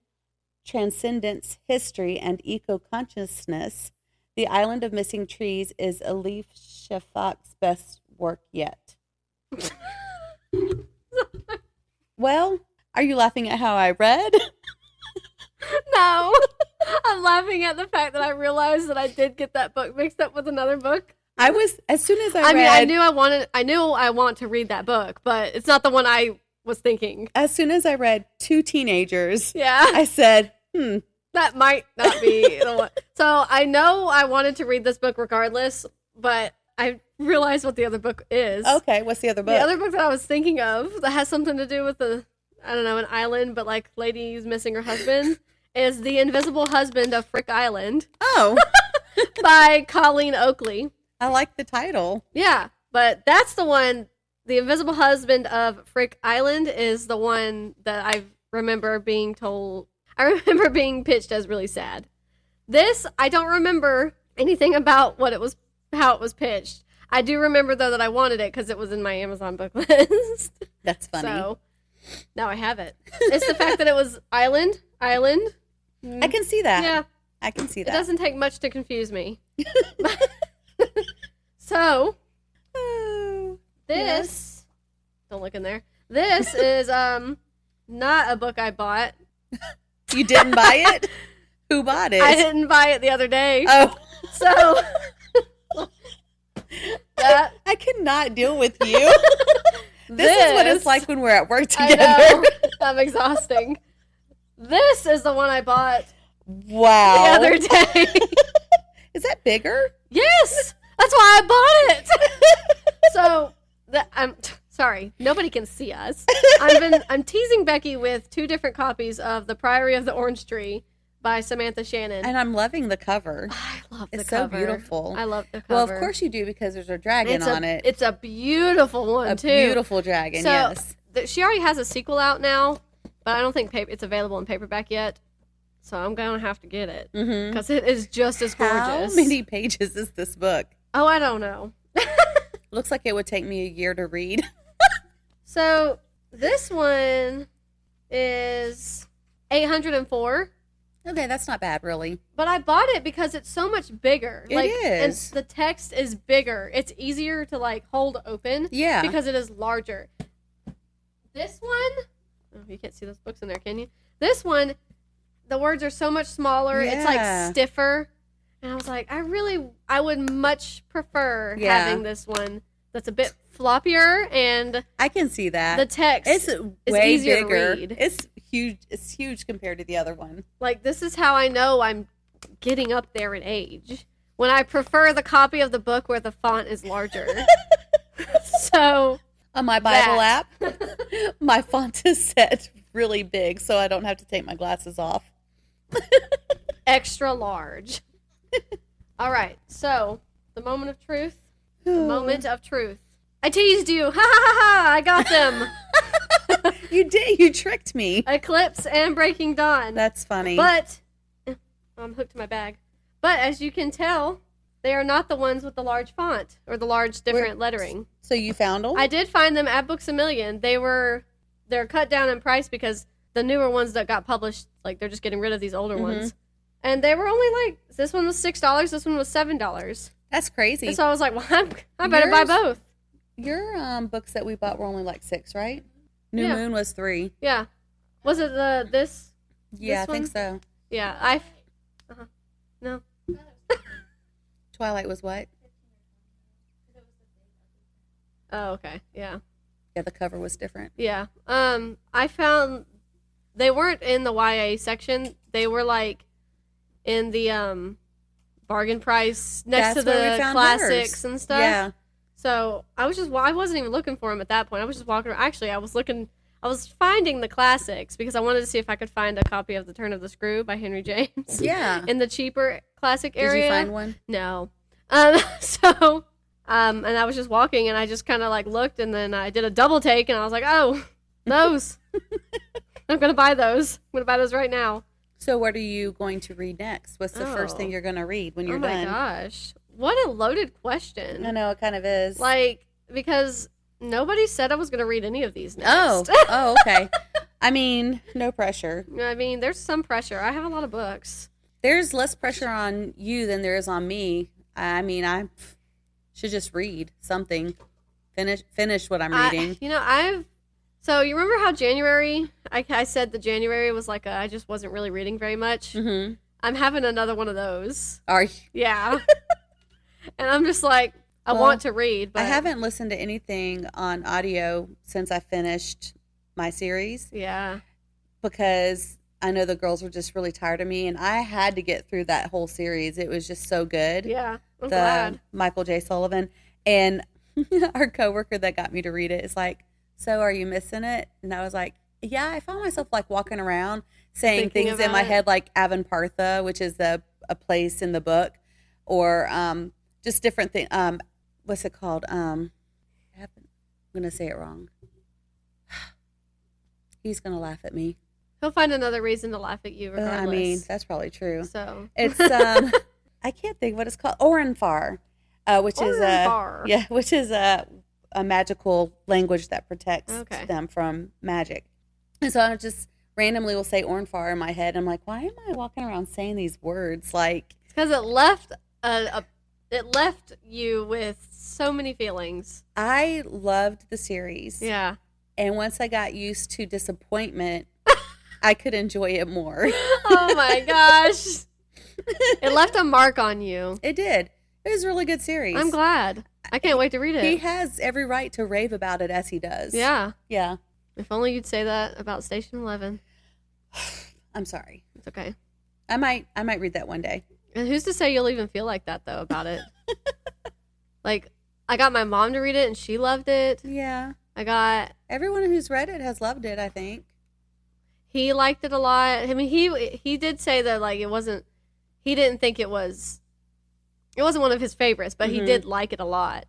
transcendence, history, and eco-consciousness. The Island of Missing Trees is Elif Shafak's best work yet. Well, are you laughing at how I read? No. I'm laughing at the fact that I realized that I did get that book mixed up with another book. As soon as I knew I want to read that book, but it's not the one I was thinking. As soon as I read Two Teenagers, yeah, I said, that might not be the one. So I know I wanted to read this book regardless, but I realized what the other book is. Okay, what's the other book? The other book that I was thinking of that has something to do with an island, but like lady's missing her husband, is The Invisible Husband of Frick Island. Oh. By Colleen Oakley. I like the title. Yeah, but that's the one. The Invisible Husband of Frick Island is the one that I remember being told. I remember being pitched as really sad. This, I don't remember anything about how it was pitched. I do remember though that I wanted it because it was in my Amazon book list. That's funny. So now I have it. It's the fact that it was island. I can see that. Yeah, I can see that. It doesn't take much to confuse me. So, this, don't look in there. This is not a book I bought. You didn't buy it? Who bought it? I didn't buy it the other day. Oh. So, I cannot deal with you. This is what it's like when we're at work together. I know. I'm exhausting. This is the one I bought. Wow. The other day. Is that bigger? Yes. That's why I bought it. So, I'm sorry. Nobody can see us. I'm teasing Becky with 2 different copies of The Priory of the Orange Tree by Samantha Shannon. And I'm loving the cover. I love the it's cover. So beautiful. I love the cover. Well, of course you do because there's a dragon on it. It's a beautiful one, too. A beautiful dragon, yes. She already has a sequel out now, but I don't think it's available in paperback yet. So I'm going to have to get it because it is just as gorgeous. How many pages is this book? Oh, I don't know. Looks like it would take me a year to read. So this one is 804. Okay, that's not bad, really. But I bought it because it's so much bigger. It is. And the text is bigger. It's easier to hold open. Yeah. Because it is larger. This one, oh, you can't see those books in there, can you? This one, the words are so much smaller. Yeah. It's stiffer. And I was like, I would much prefer having this one that's a bit floppier, and I can see that. the text It's is way easier bigger. to read. It's huge. It's huge compared to the other one. This is how I know I'm getting up there in age. When I prefer the copy of the book where the font is larger. So on my Bible app, my font is set really big, so I don't have to take my glasses off. Extra large. All right, so the moment of truth. The moment of truth. I teased you. Ha ha ha ha! I got them. You did. You tricked me. Eclipse and Breaking Dawn. That's funny. But I'm hooked to my bag. But as you can tell, they are not the ones with the large font or the large different lettering. So you found them? I did find them at Books A Million. They're cut down in price because the newer ones that got published, they're just getting rid of these older ones. And they were only this one was $6, this one was $7. That's crazy. And so I was like, well, I better buy both. Your books that we bought were only $6, right? New Moon was $3. Yeah. Was it this? Yeah, this I think so. Yeah, no. Twilight was what? Oh, okay. Yeah. Yeah, the cover was different. Yeah. I found they weren't in the YA section. They were in the bargain price next to the classics and stuff. Yeah. So I wasn't even looking for them at that point. I was just walking around. Actually, I was finding the classics because I wanted to see if I could find a copy of The Turn of the Screw by Henry James. Yeah. In the cheaper classic area. Did you find one? No. So, and I was just walking and I just kind of looked and then I did a double take and I was like, oh, those. I'm going to buy those. I'm going to buy those right now. So what are you going to read next? What's the first thing you're going to read when you're done? Oh my gosh. What a loaded question. I know, it kind of is. Because nobody said I was going to read any of these next. Oh, okay. I mean, no pressure. I mean, there's some pressure. I have a lot of books. There's less pressure on you than there is on me. I mean, I should just read something. Finish what I'm reading. I've So you remember how January, I said that January was like I just wasn't really reading very much? Mm-hmm. I'm having another one of those. Are you? Yeah. And I'm just like, I want to read, but I haven't listened to anything on audio since I finished my series. Yeah. Because I know the girls were just really tired of me, and I had to get through that whole series. It was just so good. Yeah, I'm glad. Michael J. Sullivan. And our coworker that got me to read it is like, so are you missing it? And I was like, yeah, I found myself like walking around saying Thinking things in my head like Avanpartha, which is a place in the book, or just different things. What's it called? I'm going to say it wrong. He's going to laugh at me. He'll find another reason to laugh at you regardless. I mean, that's probably true. So it's I can't think what it's called. Orenfar, which is a magical language that protects them from magic. And so I just randomly will say Orenfar in my head. I'm like, why am I walking around saying these words? Like, because it left you with so many feelings. I loved the series. Yeah. And once I got used to disappointment, I could enjoy it more. Oh my gosh. It left a mark on you. It did. It was a really good series. I'm glad. I can't wait to read it. He has every right to rave about it as he does. Yeah. Yeah. If only you'd say that about Station 11. I'm sorry. It's okay. I might read that one day. And who's to say you'll even feel like that, though, about it? Like, I got my mom to read it, and she loved it. Yeah. Everyone who's read it has loved it, I think. He liked it a lot. I mean, he did say that, like, he didn't think it wasn't one of his favorites, but he did like it a lot.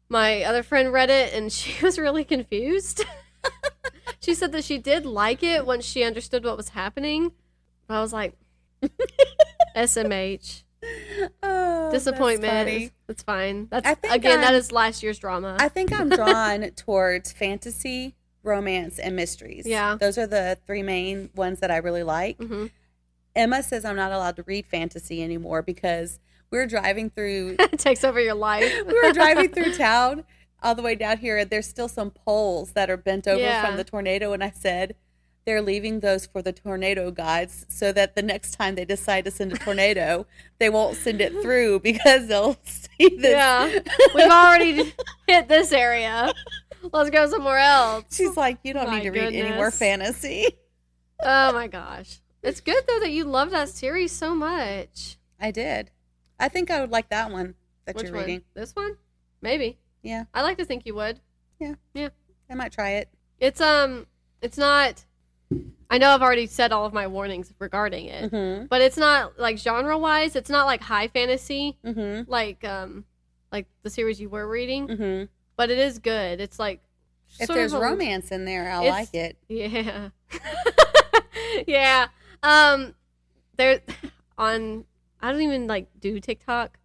My other friend read it, and she was really confused. She said that she did like it once she understood what was happening. But I was like, SMH. Oh, disappointment. That's fine. That is last year's drama. I think I'm drawn towards fantasy, romance, and mysteries. Yeah. Those are the three main ones that I really like. Mm-hmm. Emma says I'm not allowed to read fantasy anymore because we're driving through. It takes over your life. We were driving through town all the way down here, and there's still some poles that are bent over from the tornado. And I said, they're leaving those for the tornado gods so that the next time they decide to send a tornado, they won't send it through because they'll see this. Yeah. We've already hit this area. Let's go somewhere else. She's like, you don't need to read any more fantasy. Oh my gosh. It's good though that you love that series so much. I did. I think I would like that one that you're reading. This one? Maybe. Yeah. I like to think you would. Yeah. Yeah. I might try it. It's not, I know I've already said all of my warnings regarding it, but it's not like genre wise, it's not like high fantasy, like the series you were reading, but it is good. It's like, if there's romance in there, I'll like it. Yeah. Yeah. There I don't even do TikTok,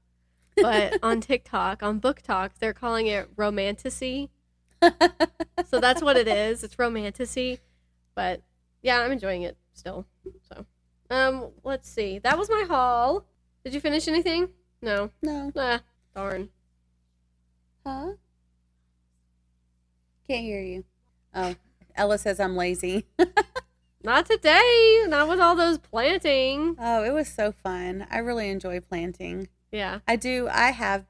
but on TikTok, on Book Talk, they're calling it romantasy. So that's what it is. It's romantasy. But yeah, I'm enjoying it still. So, let's see. That was my haul. Did you finish anything? No. Darn. Huh? Can't hear you. Oh, Ella says I'm lazy. Not today. Not with all those planting. Oh, it was so fun. I really enjoy planting. Yeah. I do. I have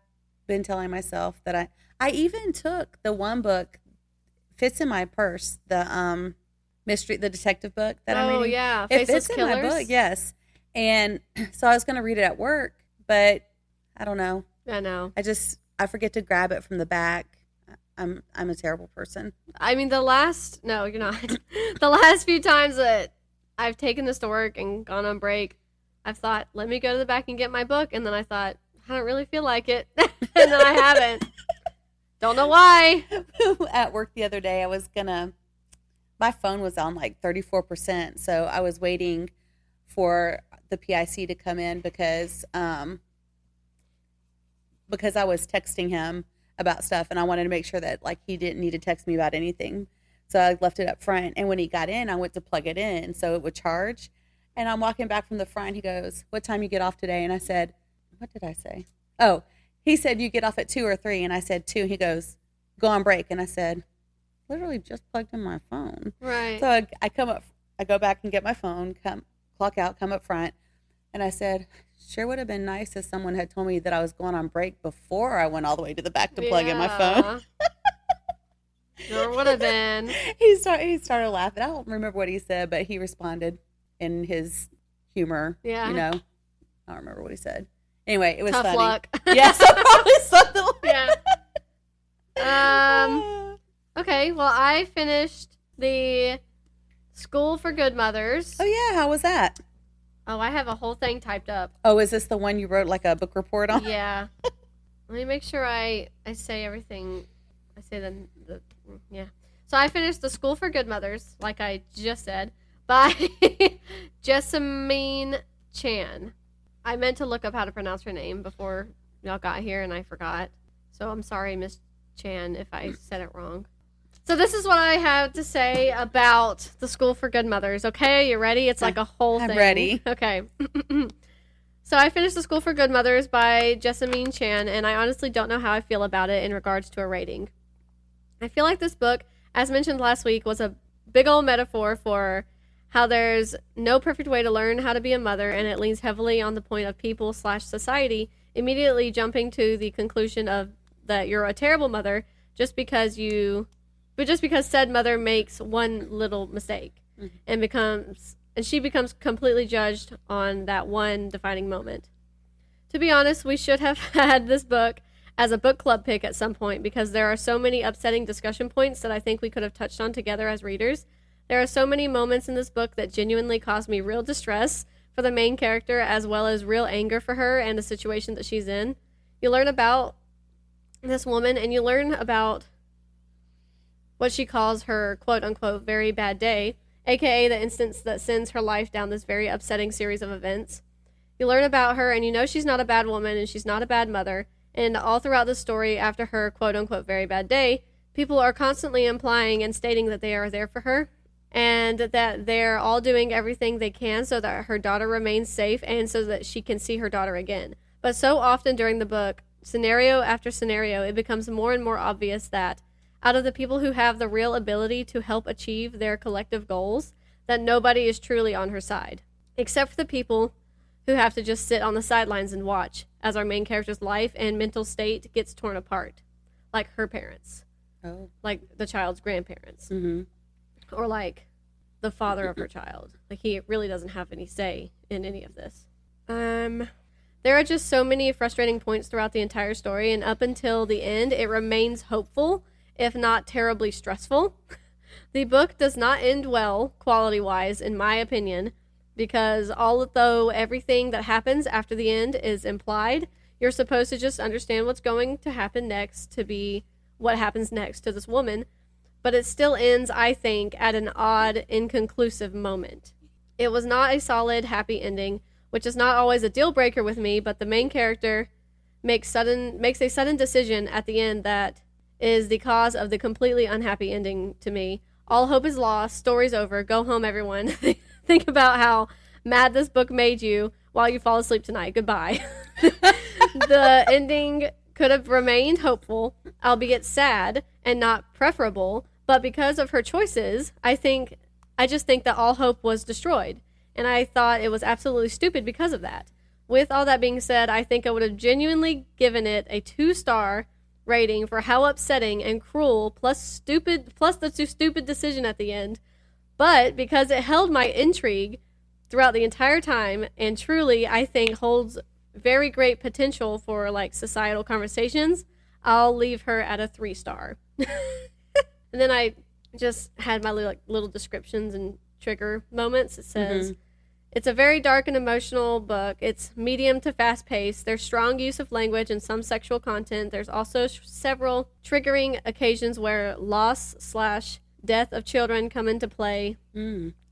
been telling myself that I even took the one book, fits in my purse, the mystery, the detective book that I'm reading. Oh, yeah. It Faceless fits Killers. in my book, yes. And so I was going to read it at work, but I don't know. I know. I forget to grab it from the back. I'm a terrible person. I mean, no, you're not. The last few times that I've taken this to work and gone on break, I've thought, let me go to the back and get my book. And then I thought, I don't really feel like it. And then I haven't. Don't know why. At work the other day, my phone was on 34%. So I was waiting for the PIC to come in because I was texting him about stuff, and I wanted to make sure that he didn't need to text me about anything. So I left it up front, and when he got in, I went to plug it in so it would charge. And I'm walking back from the front. He goes, "What time you get off today?" And I said, "What did I say?" Oh, he said, "You get off at 2 or 3." And I said 2. He goes, "Go on break." And I said, literally just plugged in my phone. Right. So I come up, I go back and get my phone, clock out, come up front. And I said, sure would have been nice if someone had told me that I was going on break before I went all the way to the back to plug in my phone. Sure would have been. He started laughing. I don't remember what he said, but he responded in his humor. Yeah. You know, I don't remember what he said. Anyway, it was Tough funny. luck. Yeah, so probably something like Yeah. Okay, well, I finished the School for Good Mothers. Oh, yeah. How was that? Oh, I have a whole thing typed up. Oh, is this the one you wrote like a book report on? Yeah. Let me make sure I say everything. I say yeah. So I finished the School for Good Mothers, like I just said, by Jessamine Chan. I meant to look up how to pronounce her name before y'all got here, and I forgot. So I'm sorry, Miss Chan, if I said it wrong. So this is what I have to say about the School for Good Mothers. Okay, you ready? It's like a whole thing. I'm ready. Okay. So I finished The School for Good Mothers by Jessamine Chan, and I honestly don't know how I feel about it in regards to a rating. I feel like this book, as mentioned last week, was a big old metaphor for how there's no perfect way to learn how to be a mother, and it leans heavily on the point of people/society immediately jumping to the conclusion of that you're a terrible mother just because said mother makes one little mistake and she becomes completely judged on that one defining moment. To be honest, we should have had this book as a book club pick at some point because there are so many upsetting discussion points that I think we could have touched on together as readers. There are so many moments in this book that genuinely caused me real distress for the main character as well as real anger for her and the situation that she's in. You learn about this woman and you learn about what she calls her quote-unquote very bad day, aka the instance that sends her life down this very upsetting series of events. You learn about her and you know she's not a bad woman and she's not a bad mother, and all throughout the story after her quote-unquote very bad day, people are constantly implying and stating that they are there for her and that they're all doing everything they can so that her daughter remains safe and so that she can see her daughter again. But so often during the book, scenario after scenario, it becomes more and more obvious that out of the people who have the real ability to help achieve their collective goals, that nobody is truly on her side, except for the people who have to just sit on the sidelines and watch as our main character's life and mental state gets torn apart, like her parents, like the child's grandparents, or like the father of her child. Like he really doesn't have any say in any of this. There are just so many frustrating points throughout the entire story, and up until the end, it remains hopeful, if not terribly stressful. The book does not end well, quality-wise, in my opinion, because although everything that happens after the end is implied, you're supposed to just understand what's going to happen next to be what happens next to this woman, but it still ends, I think, at an odd, inconclusive moment. It was not a solid, happy ending, which is not always a deal breaker with me, but the main character makes a sudden decision at the end that is the cause of the completely unhappy ending to me. All hope is lost, story's over, go home everyone. Think about how mad this book made you while you fall asleep tonight. Goodbye. The ending could have remained hopeful, albeit sad and not preferable, but because of her choices, I just think that all hope was destroyed. And I thought it was absolutely stupid because of that. With all that being said, I think I would have genuinely given it a 2-star rating for how upsetting and cruel plus the stupid decision at the end. But because it held my intrigue throughout the entire time and truly, I think, holds very great potential for like societal conversations, I'll leave her at a 3-star. And then I just had my little descriptions and trigger moments. It says, it's a very dark and emotional book. It's medium to fast-paced. There's strong use of language and some sexual content. There's also several triggering occasions where loss/death of children come into play,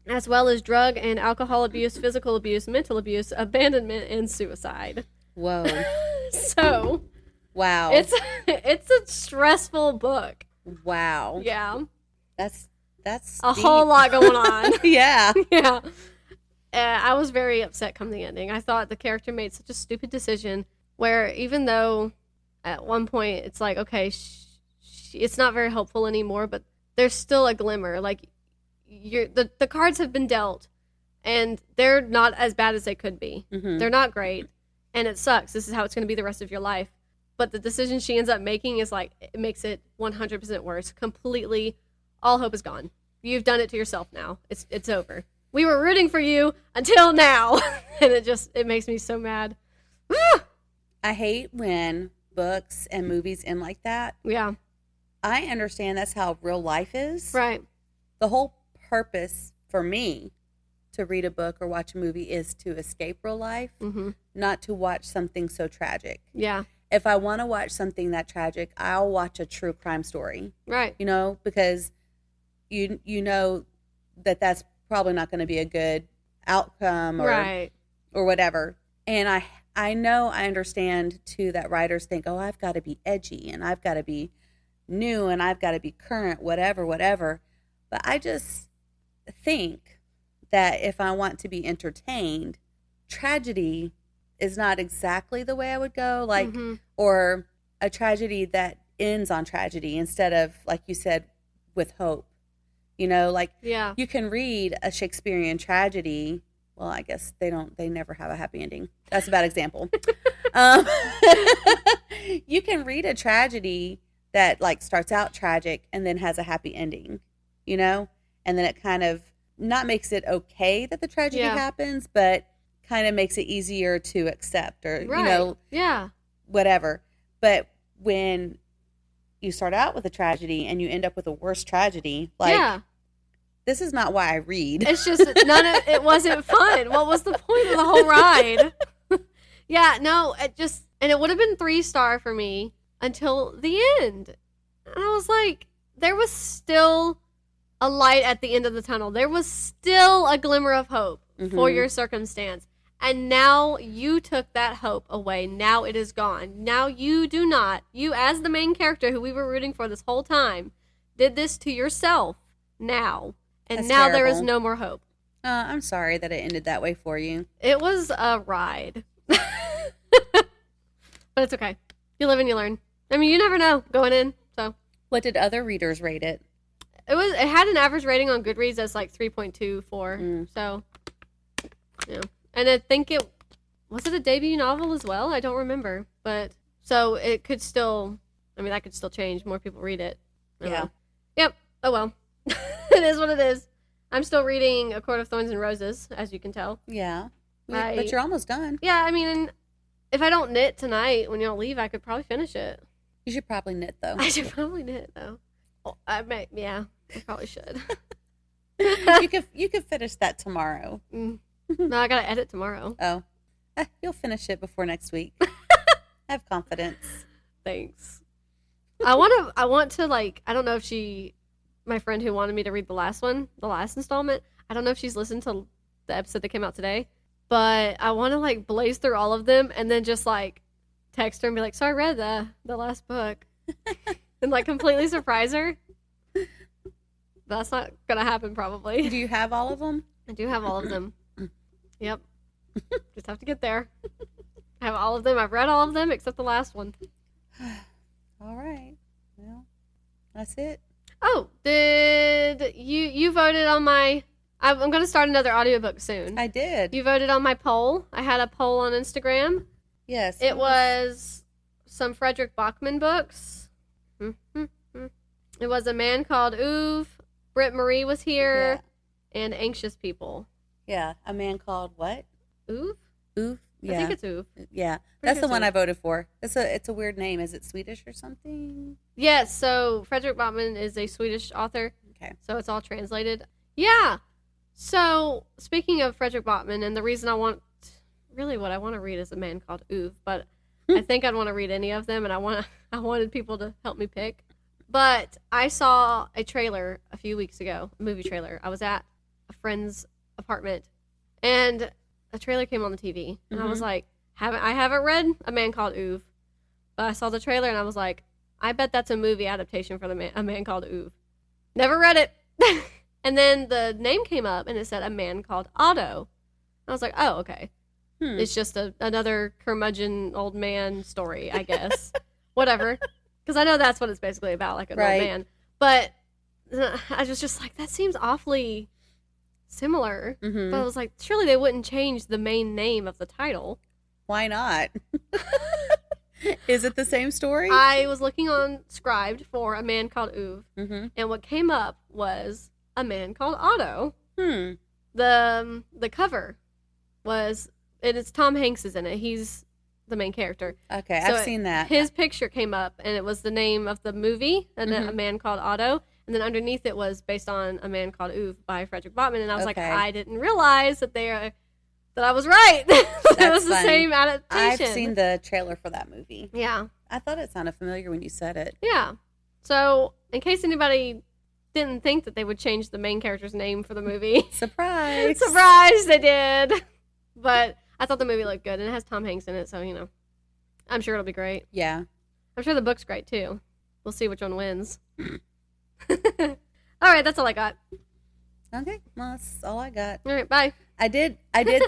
as well as drug and alcohol abuse, physical abuse, mental abuse, abandonment, and suicide. Whoa. So, wow. It's a stressful book. Wow. Yeah. That's a deep. whole lot going on. Yeah. Yeah. I was very upset come the ending. I thought the character made such a stupid decision where even though at one point it's like, okay, it's not very helpful anymore, but there's still a glimmer. Like, the cards have been dealt, and they're not as bad as they could be. Mm-hmm. They're not great, and it sucks. This is how it's going to be the rest of your life. But the decision she ends up making is like, it makes it 100% worse. Completely, all hope is gone. You've done it to yourself now. It's over. We were rooting for you until now. And it makes me so mad. I hate when books and movies end like that. Yeah. I understand that's how real life is. Right. The whole purpose for me to read a book or watch a movie is to escape real life, not to watch something so tragic. Yeah. If I want to watch something that tragic, I'll watch a true crime story. Right. You know, because you know that's probably not going to be a good outcome or whatever. And I know, I understand too that writers think, oh, I've got to be edgy and I've got to be new and I've got to be current, whatever. But I just think that if I want to be entertained, tragedy is not exactly the way I would go, like, or a tragedy that ends on tragedy instead of, like you said, with hope. You know, like, you can read a Shakespearean tragedy. Well, I guess they never have a happy ending. That's a bad example. You can read a tragedy that, like, starts out tragic and then has a happy ending, you know? And then it kind of not makes it okay that the tragedy happens, but kind of makes it easier to accept or, you know, whatever. But when you start out with a tragedy and you end up with a worse tragedy, like, this is not why I read. It's just it wasn't fun. What was the point of the whole ride? And it would have been 3-star for me until the end. And I was like, there was still a light at the end of the tunnel. There was still a glimmer of hope for your circumstance. And now you took that hope away. Now it is gone. Now you as the main character who we were rooting for this whole time, did this to yourself now. And That's now terrible. there is no more hope. I'm sorry that it ended that way for you. It was a ride. But it's okay. You live and you learn. I mean, you never know going in. So, what did other readers rate it? It had an average rating on Goodreads that's like 3.24. So, yeah. And I think was it a debut novel as well? I don't remember. But so it could still, that could still change. More people read it. Yeah. Yep. Oh well. It is what it is. I'm still reading A Court of Thorns and Roses, as you can tell. Yeah. But you're almost done. Yeah, if I don't knit tonight when y'all leave, I could probably finish it. You should probably knit, though. I should probably knit, though. Well, I probably should. You could finish that tomorrow. No, I gotta edit tomorrow. Oh. You'll finish it before next week. Have confidence. Thanks. I want to, like, I don't know if my friend who wanted me to read the last installment, I don't know if she's listened to the episode that came out today, but I want to, like, blaze through all of them and then just, like, text her and be like, so I read the last book. And, like, completely surprise her. That's not going to happen, probably. Do you have all of them? I do have all of them. Yep. Just have to get there. I have all of them. I've read all of them except the last one. All right. Well, that's it. Oh, did you voted on my... I'm going to start another audiobook soon. I did. You voted on my poll. I had a poll on Instagram. Yes. It was some Fredrik Backman books. It was A Man Called Ouv. Britt-Marie was here. Yeah. And Anxious People. Yeah. A Man Called what? Ouv? Ouv? Yeah. I think it's Ouv. Yeah. That's the one I voted for. It's a weird name. Is it Swedish or something? Yes. So Fredrik Backman is a Swedish author. Okay. So it's all translated. Yeah. So speaking of Fredrik Backman, and the reason what I want to read is A Man Called Ouv, but I think I'd want to read any of them, and I wanted people to help me pick. But I saw a trailer a few weeks ago, a movie trailer. I was at a friend's apartment, and a trailer came on the TV, and I was like, I haven't read A Man Called Ouv, but I saw the trailer, and I was like, I bet that's a movie adaptation for A Man Called Ouv. Never read it. And then the name came up, and it said A Man Called Otto. I was like, oh, okay. It's just another curmudgeon old man story, I guess. Whatever. Because I know that's what it's basically about, like an old man. But I was just like, that seems awfully similar. Mm-hmm. But I was like, surely they wouldn't change the main name of the title. Why not? Is it the same story? I was looking on Scribed for A Man Called Uv, and what came up was A Man Called Otto. The cover was, and it's Tom Hanks is in it. He's the main character. Okay, so I've seen that. His picture came up, and it was the name of the movie, and then A Man Called Otto, and then underneath it was based on A Man Called Uv by Fredrik Backman, and I was like, I didn't realize that that I was right. That was the same adaptation. I've seen the trailer for that movie. Yeah. I thought it sounded familiar when you said it. Yeah. So, in case anybody didn't think that they would change the main character's name for the movie. Surprise. Surprise, they did. But I thought the movie looked good, and it has Tom Hanks in it, so, I'm sure it'll be great. Yeah. I'm sure the book's great, too. We'll see which one wins. All right, that's all I got. Okay, well, that's all I got. All right, bye. I did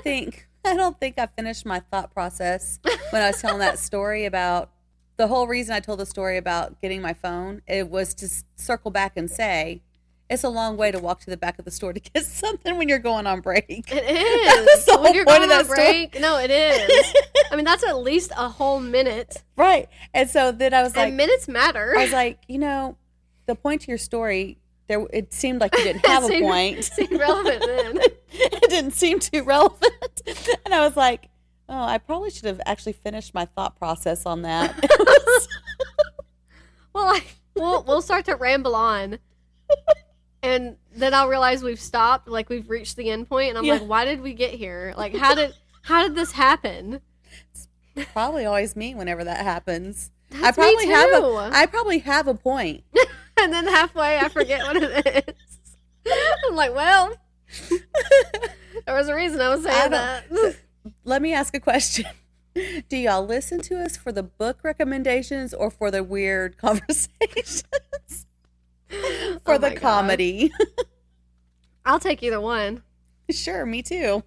think, I don't think I finished my thought process when I was telling that story about, the whole reason I told the story about getting my phone, it was to circle back and say, it's a long way to walk to the back of the store to get something when you're going on break. It is. When you're going on break. No, it is. I mean, that's at least a whole minute. Right. And so then I was like. And minutes matter. I was like, the point to your story, it seemed like you didn't have a point. It seemed relevant then. It didn't seem too relevant. And I was like, oh, I probably should have actually finished my thought process on that. Well, we'll start to ramble on. And then I'll realize we've stopped, like we've reached the end point, and I'm like, why did we get here? Like, how did this happen? It's probably always me whenever that happens. That's me too. I probably have a point. And then halfway I forget what it is. I'm like, well, there was a reason I was saying that. Let me ask a question. Do y'all listen to us for the book recommendations or for the weird conversations? For the comedy. I'll take either one. Sure, me too.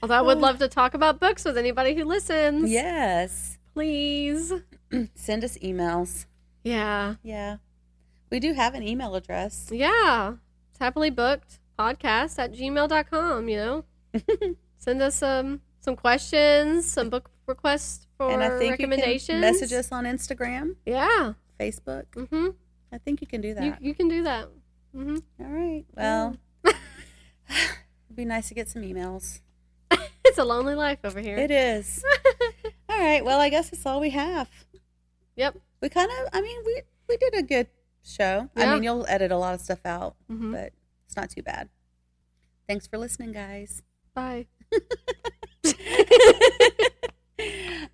Although I would love to talk about books with anybody who listens. Yes. Please. Send us emails. Yeah. Yeah. We do have an email address. Yeah. It's happylybooked@gmail.com, Send us some questions, some book requests for and I think recommendations. You can message us on Instagram. Yeah. Facebook. Mm-hmm. I think you can do that. You can do that. Mm-hmm. All right. Well, it'd be nice to get some emails. It's a lonely life over here. It is. All right. Well, I guess that's all we have. Yep. We we did a good show. Yeah. I mean, you'll edit a lot of stuff out, but it's not too bad. Thanks for listening, guys. Bye.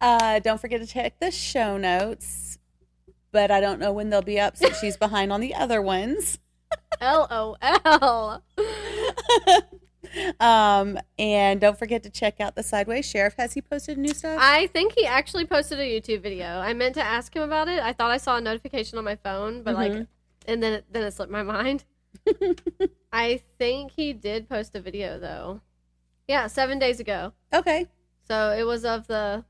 Don't forget to check the show notes, but I don't know when they'll be up since she's behind on the other ones. LOL. And don't forget to check out the Sideways Sheriff. Has he posted new stuff? I think he actually posted a YouTube video. I meant to ask him about it. I thought I saw a notification on my phone, but and then it slipped my mind. I think he did post a video though. Yeah, 7 days ago. Okay. So it was of the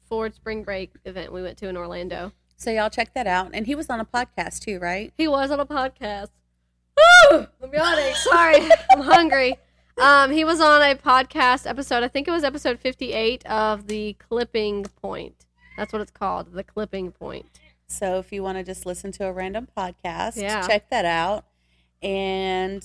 Ford Spring Break event we went to in Orlando. So y'all check that out. And he was on a podcast too, right? He was on a podcast. Woo! I'm yawning. Sorry. I'm hungry. He was on a podcast episode. I think it was episode 58 of The Clipping Point. That's what it's called, The Clipping Point. So if you want to just listen to a random podcast, check that out. And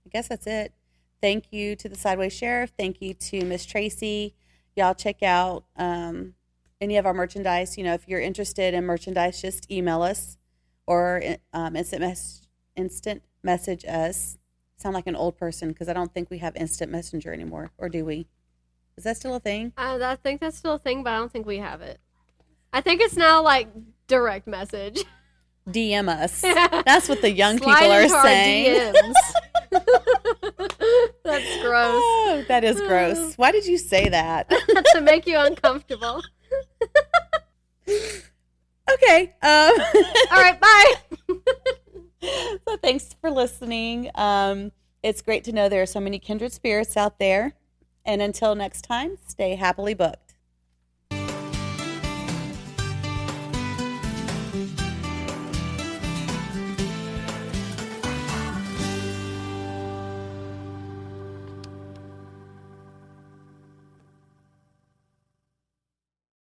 I guess that's it. Thank you to the Sideways Sheriff. Thank you to Miss Tracy. Y'all check out any of our merchandise. If you're interested in merchandise, just email us or instant message us. Sound like an old person because I don't think we have instant messenger anymore. Or do we? Is that still a thing? I think that's still a thing, but I don't think we have it. I think it's now like direct message. DM us. That's what the young people are saying. That's gross. Oh, that is gross. Why did you say that? To make you uncomfortable. Okay. All right, bye. So thanks for listening. It's great to know there are so many kindred spirits out there. And until next time, stay happily booked.